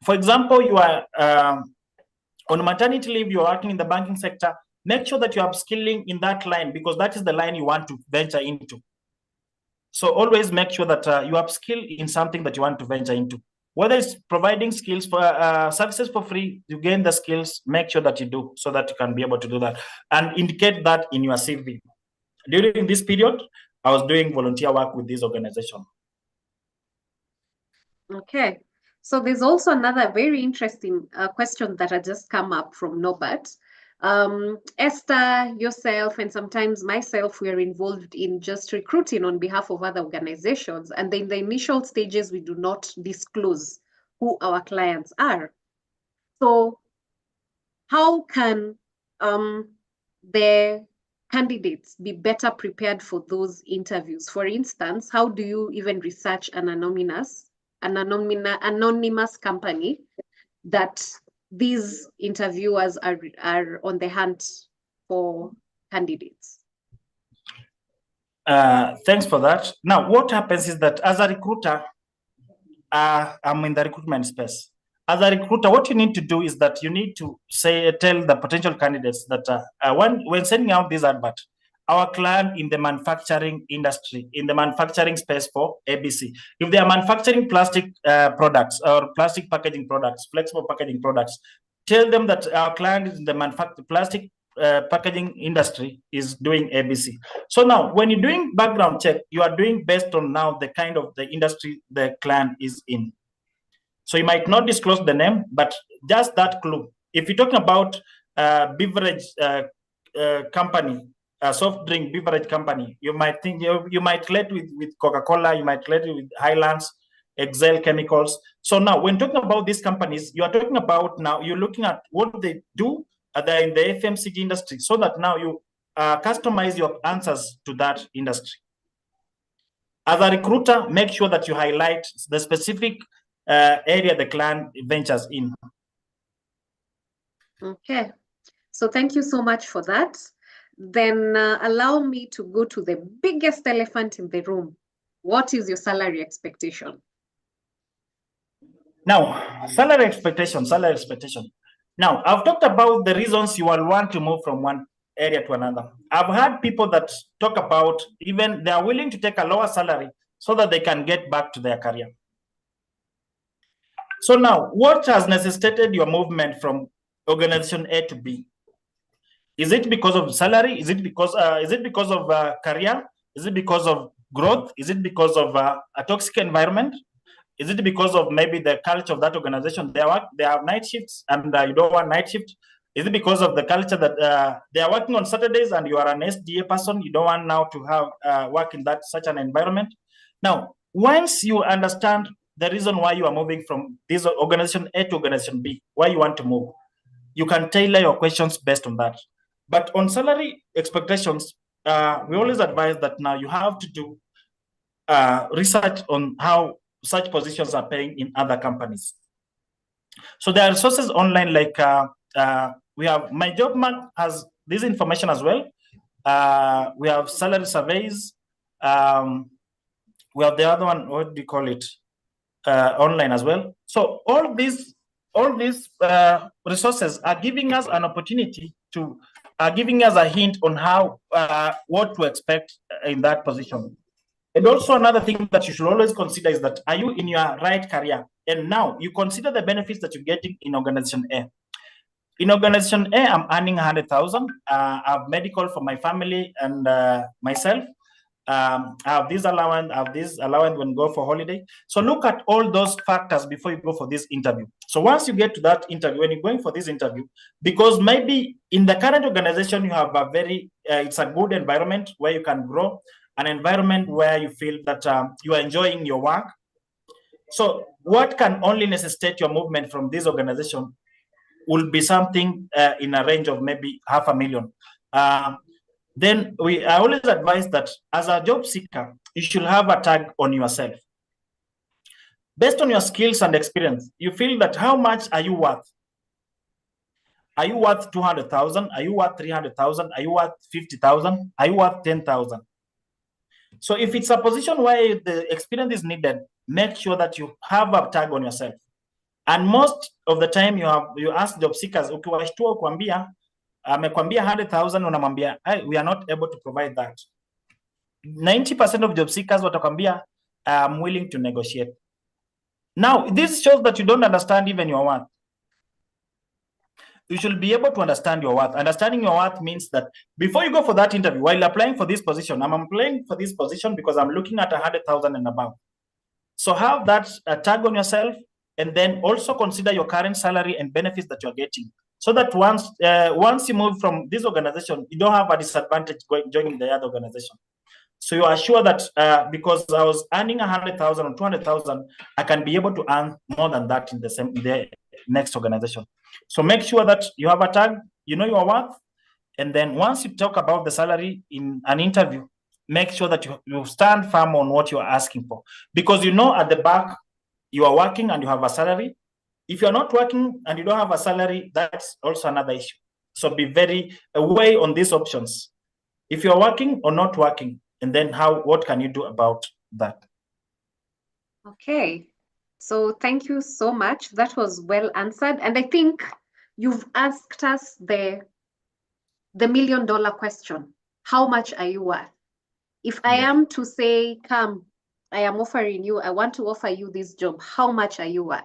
For example, you are on maternity leave, you're working in the banking sector, make sure that you're upskilling in that line because that is the line you want to venture into. So always make sure that you upskill in something that you want to venture into. Whether it's providing skills for services for free, you gain the skills, make sure that you do so that you can be able to do that and indicate that in your CV. During this period, I was doing volunteer work with this organization. Okay. So there's also another very interesting question that had just come up from Norbert. Esther, yourself, and sometimes myself, we are involved in just recruiting on behalf of other organizations. And in the initial stages, we do not disclose who our clients are. So how can the candidates be better prepared for those interviews? For instance, how do you even research an anonymous company that these interviewers are on the hunt for candidates? Thanks for that. Now, what happens is that as a recruiter, I'm in the recruitment space. As a recruiter, what you need to do is that you need to tell the potential candidates that when sending out this advert, our client in the manufacturing industry, in the manufacturing space for ABC. If they are manufacturing plastic products or plastic packaging products, flexible packaging products, tell them that our client is in the plastic packaging industry is doing ABC. So now when you're doing background check, you are doing based on now the kind of the industry the client is in. So you might not disclose the name, but just that clue. If you're talking about beverage company, a soft drink beverage company, you might think you might relate with Coca-Cola, you might relate with Highlands, Excel Chemicals. So now when talking about these companies, you are talking about now you're looking at what they do they're in the FMCG industry, so that now you customize your answers to that industry. As a recruiter, make sure that you highlight the specific area the client ventures in. Okay, so thank you so much for that. Then allow me to go to the biggest elephant in the room. What is your salary expectation? Now, salary expectation. Now, I've talked about the reasons you will want to move from one area to another. I've had people that talk about even they are willing to take a lower salary so that they can get back to their career. So now, what has necessitated your movement from organization A to B? Is it because of salary? Is it because of career? Is it because of growth? Is it because of a toxic environment? Is it because of maybe the culture of that organization? They have night shifts and you don't want night shift. Is it because of the culture that they are working on Saturdays and you are an SDA person? You don't want now to have work in such an environment. Now, once you understand the reason why you are moving from this organization A to organization B, why you want to move, you can tailor your questions based on that. But on salary expectations, we always advise that now you have to do research on how such positions are paying in other companies. So there are resources online like we have My Job Mark has this information as well. We have salary surveys. We have the other one, what do you call it? Online as well. So all these resources are giving us an opportunity to giving us a hint on how what to expect in that position. And also another thing that you should always consider is that are you in your right career? And now you consider the benefits that you're getting in organization A. In organization A, I'm earning 100,000. I have medical for my family and myself. I have this allowance, when go for holiday. So look at all those factors before you go for this interview. So once you get to that interview, when you're going for this interview, because maybe in the current organization, you have a very, it's a good environment where you can grow, an environment where you feel that you are enjoying your work. So what can only necessitate your movement from this organization will be something in a range of maybe $500,000. Then I always advise that as a job seeker, you should have a tag on yourself. Based on your skills and experience, you feel that how much are you worth? Are you worth 200,000? Are you worth 300,000? Are you worth 50,000? Are you worth 10,000? So if it's a position where the experience is needed, make sure that you have a tag on yourself. And most of the time you ask job seekers, ukiwashtua kuambia amekwambia 100,000 unamwambia we are not able to provide that. 90% of job seekers watakwambia I'm willing to negotiate. Now this shows that you don't understand even your worth. You should be able to understand your worth. Understanding your worth means that before you go for that interview, while applying for this position, I'm applying for this position because I'm looking at 100,000 and above. So have that tag on yourself, and then also consider your current salary and benefits that you're getting. So that once you move from this organization, you don't have a disadvantage joining the other organization. So you are sure that because I was earning 100,000 or 200,000, I can be able to earn more than that in the next organization. So make sure that you have a tag, you know your worth, and then once you talk about the salary in an interview, make sure that you stand firm on what you are asking for, because you know at the back you are working and you have a salary. If you're not working and you don't have a salary, that's also another issue. So be very away on these options. If you're working or not working, and then what can you do about that? Okay, so thank you so much. That was well answered. And I think you've asked us the $1 million question. How much are you worth? If I am to say, come, I am offering you, I want to offer you this job, how much are you worth?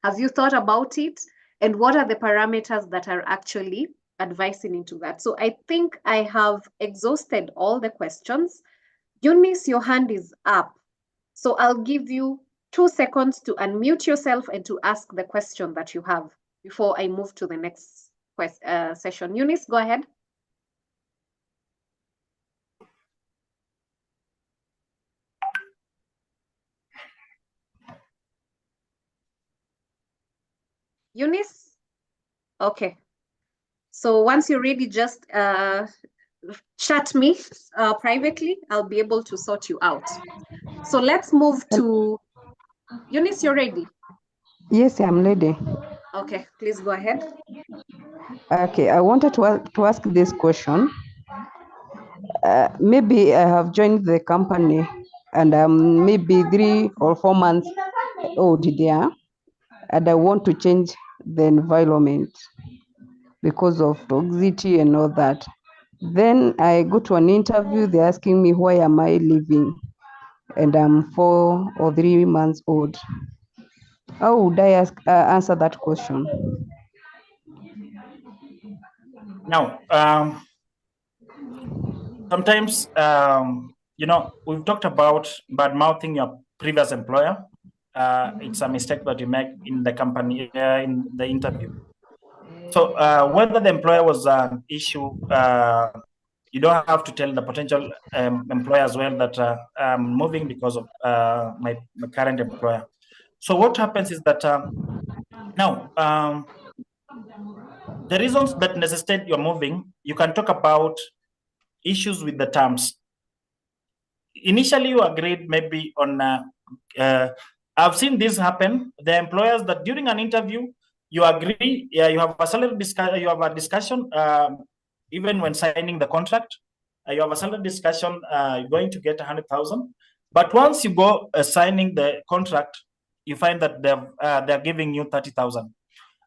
Have you thought about it? And what are the parameters that are actually advising into that? So I think I have exhausted all the questions. Eunice, your hand is up. So I'll give you 2 seconds to unmute yourself and to ask the question that you have before I move to the next session. Eunice, go ahead. Eunice? Okay. So once you're ready, just chat me privately. I'll be able to sort you out. So let's move to Eunice, you're ready? Yes, I'm ready. Okay, please go ahead. Okay, I wanted to ask this question. Maybe I have joined the company and I'm maybe 3 or 4 months old there, and I want to change the environment. because of toxicity and all that. Then I go to an interview, they're asking me why am I leaving, and I'm 4 or 3 months old. How would I answer that question? Now, sometimes, we've talked about bad mouthing your previous employer. It's a mistake that you make in the company, in the interview. So whether the employer was an issue, you don't have to tell the potential employer as well that I'm moving because of my current employer. So what happens is that now the reasons that necessitate you're moving, you can talk about issues with the terms. Initially, you agreed maybe on. I've seen this happen. The employers that during an interview you agree, you have a salary discussion, you have a discussion, even when signing the contract, you have a salary discussion. You're going to get 100,000, but once you go signing the contract, you find that they're giving you 30,000.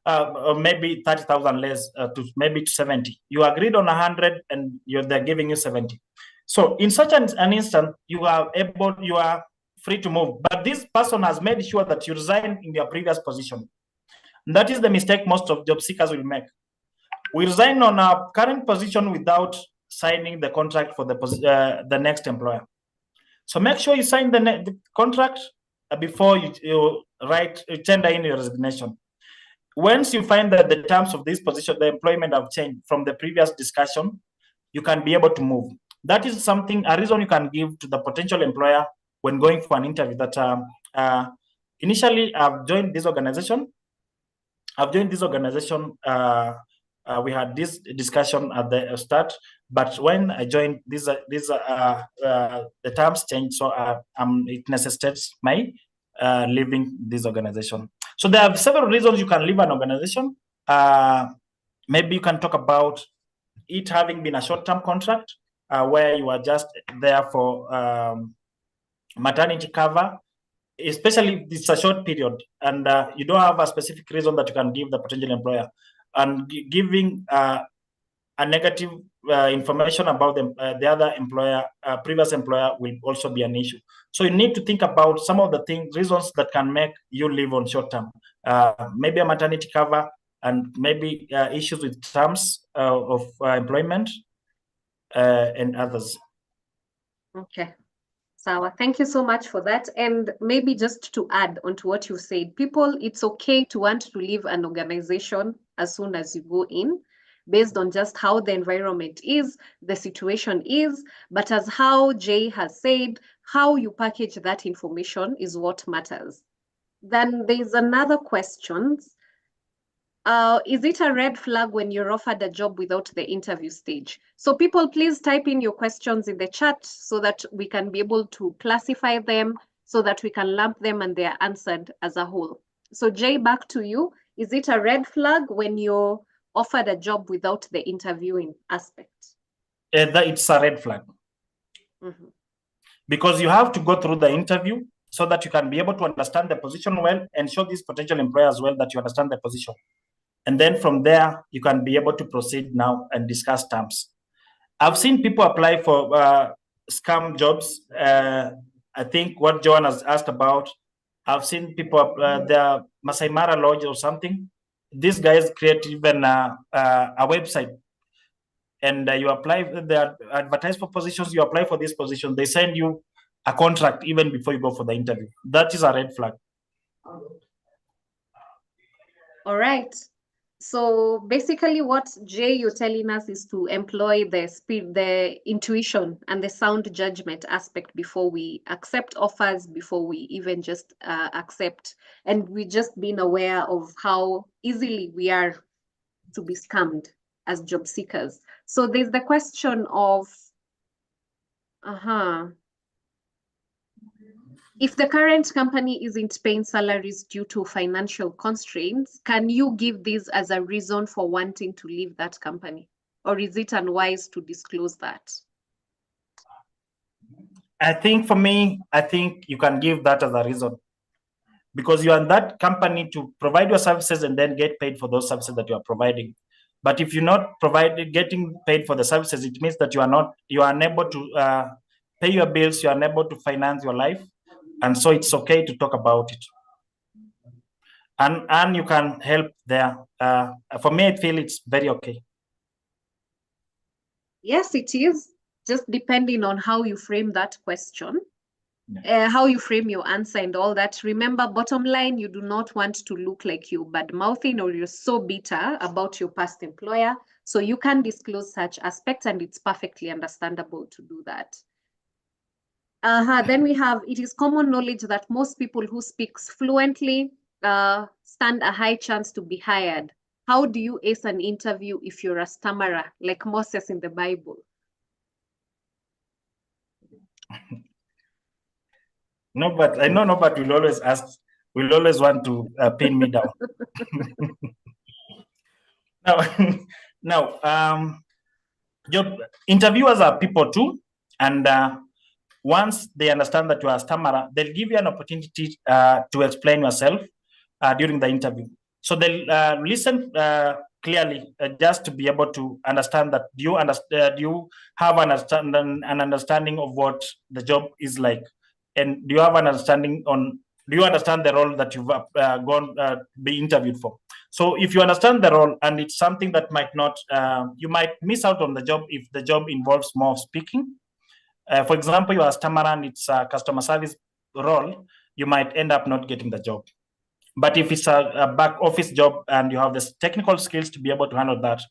Or maybe 30,000 less to maybe to 70. You agreed on 100 and they're giving you 70. So in such an instant, you are free to move. But this person has made sure that you resign in your previous position. And that is the mistake most of job seekers will make. We resign on our current position without signing the contract for the next employer. So make sure you sign the contract before you tender in your resignation. Once you find that the terms of this position, the employment have changed from the previous discussion, you can be able to move. That is a reason you can give to the potential employer when going for an interview that initially I've joined this organization. We had this discussion at the start, but when I joined, the terms changed, so it necessitates my leaving this organization. So there are several reasons you can leave an organization. Maybe you can talk about it having been a short-term contract where you are just there for maternity cover, especially if it's a short period and you don't have a specific reason that you can give the potential employer. And giving a negative information about the other employer, previous employer, will also be an issue. So you need to think about some of the reasons that can make you leave on short term. Maybe a maternity cover, and maybe issues with terms of employment and others. Okay. Sawa, thank you so much for that. And maybe just to add on to what you said, people, it's okay to want to leave an organization as soon as you go in, based on just how the environment is, the situation is, but as how Jay has said, how you package that information is what matters. Then there's another question. Is it a red flag when you're offered a job without the interview stage? So people, please type in your questions in the chat so that we can be able to classify them, so that we can lump them and they're answered as a whole. So Jay, back to you. Is it a red flag when you're offered a job without the interviewing aspect? It's a red flag. Mm-hmm. Because you have to go through the interview so that you can be able to understand the position well and show these potential employers well that you understand the position. And then from there, you can be able to proceed now and discuss terms. I've seen people apply for scam jobs. I think what Joan has asked about, I've seen people, the Masai Mara Lodge or something. These guys create even a website. And you apply, they advertise for positions, you apply for this position, they send you a contract even before you go for the interview. That is a red flag. All right. So basically what Jay, you're telling us is to employ the speed, the intuition and the sound judgment aspect before we accept offers, before we even just accept. And we just being aware of how easily we are to be scammed as job seekers. So there's the question of, if the current company isn't paying salaries due to financial constraints, can you give this as a reason for wanting to leave that company? Or is it unwise to disclose that? I think for me, I think you can give that as a reason. Because you are in that company to provide your services and then get paid for those services that you are providing. But if you're not getting paid for the services, it means that you are unable to pay your bills, you are unable to finance your life. And so it's okay to talk about it. And you can help there. For me, I feel it's very okay. Yes, it is. Just depending on how you frame that question, how you frame your answer and all that. Remember, bottom line, you do not want to look like you bad-mouthing or you're so bitter about your past employer. So you can disclose such aspects, and it's perfectly understandable to do that. Then we have, it is common knowledge that most people who speak fluently stand a high chance to be hired. How do you ace an interview if you're a stammerer, like Moses in the Bible? No, but I know nobody will always ask, will always want to pin me down. Now, job interviewers are people too, and once they understand that you are a stammerer, they'll give you an opportunity to explain yourself during the interview. So they'll listen clearly just to be able to understand that do you have an understanding of what the job is like, and do you have an understanding on, do you understand the role that you've gone be interviewed for? So if you understand the role and it's something that might not, you might miss out on the job if the job involves more speaking. For example, you are a stammerer and it's a customer service role, you might end up not getting the job. But if it's a back office job and you have the technical skills to be able to handle that,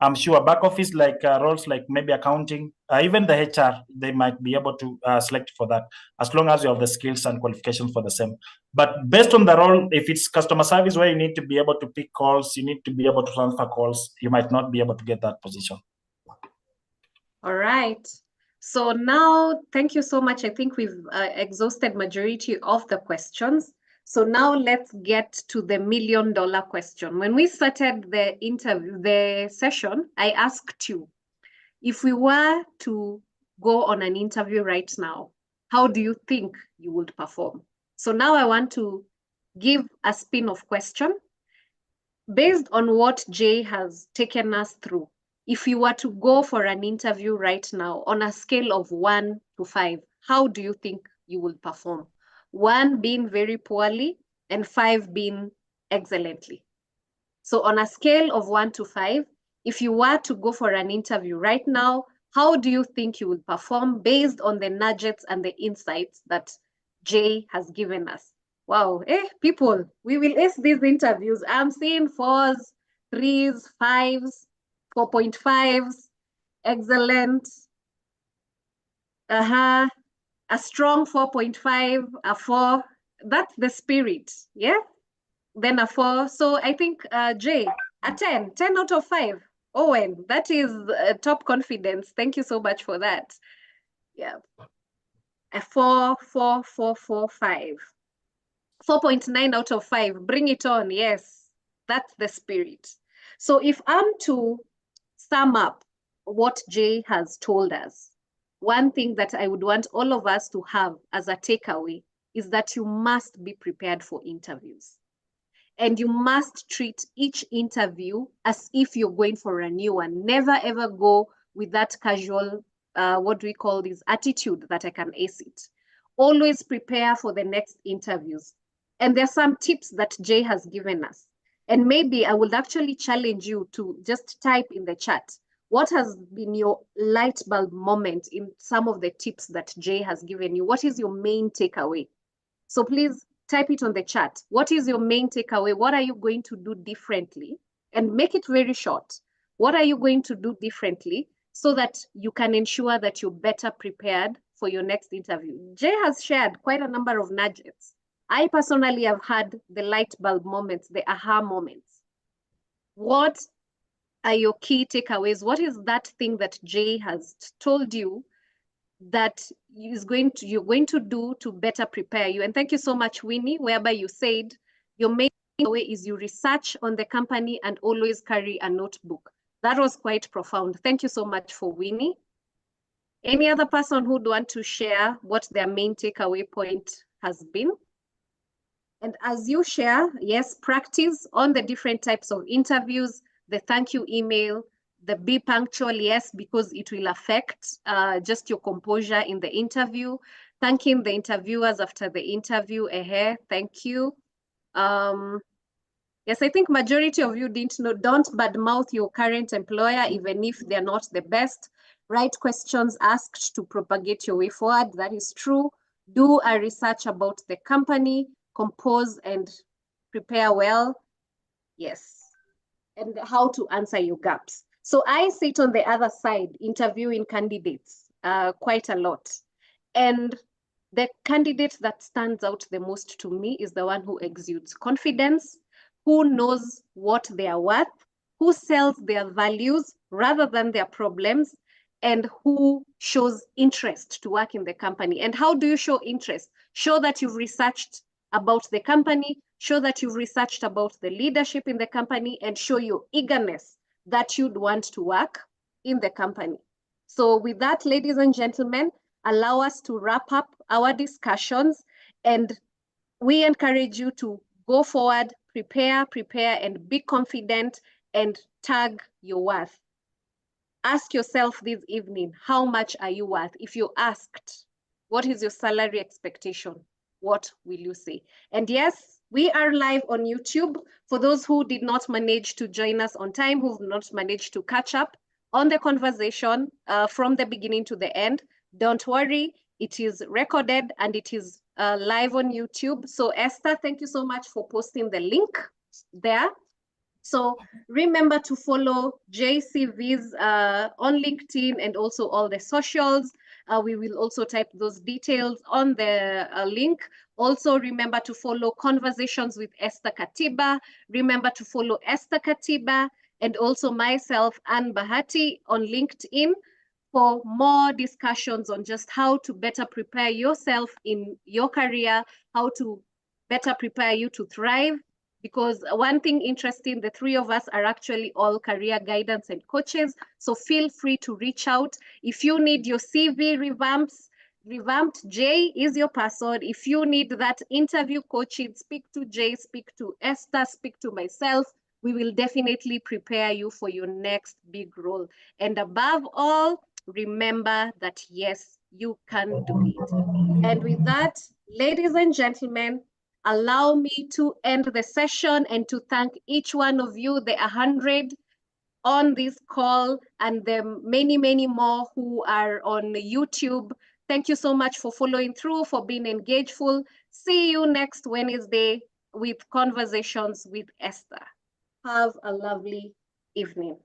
I'm sure back office like roles like maybe accounting, even the HR, they might be able to select for that, as long as you have the skills and qualifications for the same. But based on the role, if it's customer service where you need to be able to pick calls, you need to be able to transfer calls, you might not be able to get that position. All right. So now, thank you so much. I think we've exhausted majority of the questions. So now let's get to the $1 million question. When we started the interview, the session, I asked you, if we were to go on an interview right now, how do you think you would perform? So now I want to give a spin-off question based on what Jay has taken us through. If you were to go for an interview right now on a scale of 1 to 5, how do you think you will perform? 1 being very poorly and 5 being excellently. So on a scale of 1 to 5, if you were to go for an interview right now, how do you think you will perform based on the nuggets and the insights that Jay has given us? Wow, people, we will ace these interviews. I'm seeing 4s, 3s, 5s, 4.5s, excellent. A strong 4.5, a 4. That's the spirit, yeah? Then a 4. So I think, Jay, a 10 out of 5. Owen, that is top confidence. Thank you so much for that. Yeah. A 4, 4, 4, 4, 5. 4.9 out of 5. Bring it on. Yes, that's the spirit. So if I'm to sum up what Jay has told us, one thing that I would want all of us to have as a takeaway is that you must be prepared for interviews. And you must treat each interview as if you're going for a new one. Never ever go with that casual, what do we call this, attitude that I can ace it. Always prepare for the next interviews. And there are some tips that Jay has given us. And maybe I would actually challenge you to just type in the chat, what has been your light bulb moment in some of the tips that Jay has given you? What is your main takeaway? So please type it on the chat. What is your main takeaway? What are you going to do differently? And make it very short. What are you going to do differently so that you can ensure that you're better prepared for your next interview? Jay has shared quite a number of nuggets. I personally have had the light bulb moments, the aha moments. What are your key takeaways? What is that thing that Jay has told you that you're going to do to better prepare you? And thank you so much, Winnie, whereby you said your main takeaway is you research on the company and always carry a notebook. That was quite profound. Thank you so much for Winnie. Any other person who'd want to share what their main takeaway point has been? And as you share, yes, practice on the different types of interviews. the thank you email, the be punctual, yes, because it will affect just your composure in the interview, thanking the interviewers after the interview, thank you. Yes, I think majority of you didn't know, don't badmouth your current employer, even if they're not the best. Write questions asked to propagate your way forward, that is true. Do a research about the company, compose and prepare well, yes. And how to answer your gaps. So I sit on the other side interviewing candidates quite a lot. And the candidate that stands out the most to me is the one who exudes confidence, who knows what they are worth, who sells their values rather than their problems, and who shows interest to work in the company. And how do you show interest? Show that you've researched about the company, show that you've researched about the leadership in the company, and show your eagerness that you'd want to work in the company. So with that, ladies and gentlemen, allow us to wrap up our discussions, and we encourage you to go forward, prepare, and be confident, and tag your worth. Ask yourself this evening, how much are you worth? If you're asked, what is your salary expectation? What will you say? And yes, we are live on YouTube. For those who did not manage to join us on time, who've not managed to catch up on the conversation from the beginning to the end, don't worry, it is recorded and it is live on YouTube. So Esther, thank you so much for posting the link there. So remember to follow JCV's on LinkedIn and also all the socials. We will also type those details on the link. Also remember to follow Conversations with Esther Katiba. Remember to follow Esther Katiba and also myself, Anne Bahati, on LinkedIn for more discussions on just how to better prepare yourself in your career, how to better prepare you to thrive. Because one thing interesting, the three of us are actually all career guidance and coaches. So feel free to reach out. If you need your CV revamped, Jay is your person. If you need that interview coaching, speak to Jay, speak to Esther, speak to myself. We will definitely prepare you for your next big role. And above all, remember that yes, you can do it. And with that, ladies and gentlemen, allow me to end the session and to thank each one of you, the 100 on this call and the many, many more who are on YouTube. Thank you so much for following through, for being engageful. See you next Wednesday with Conversations with Esther. Have a lovely evening.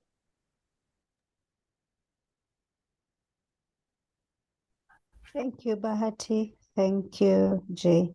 Thank you, Bahati. Thank you, Jay.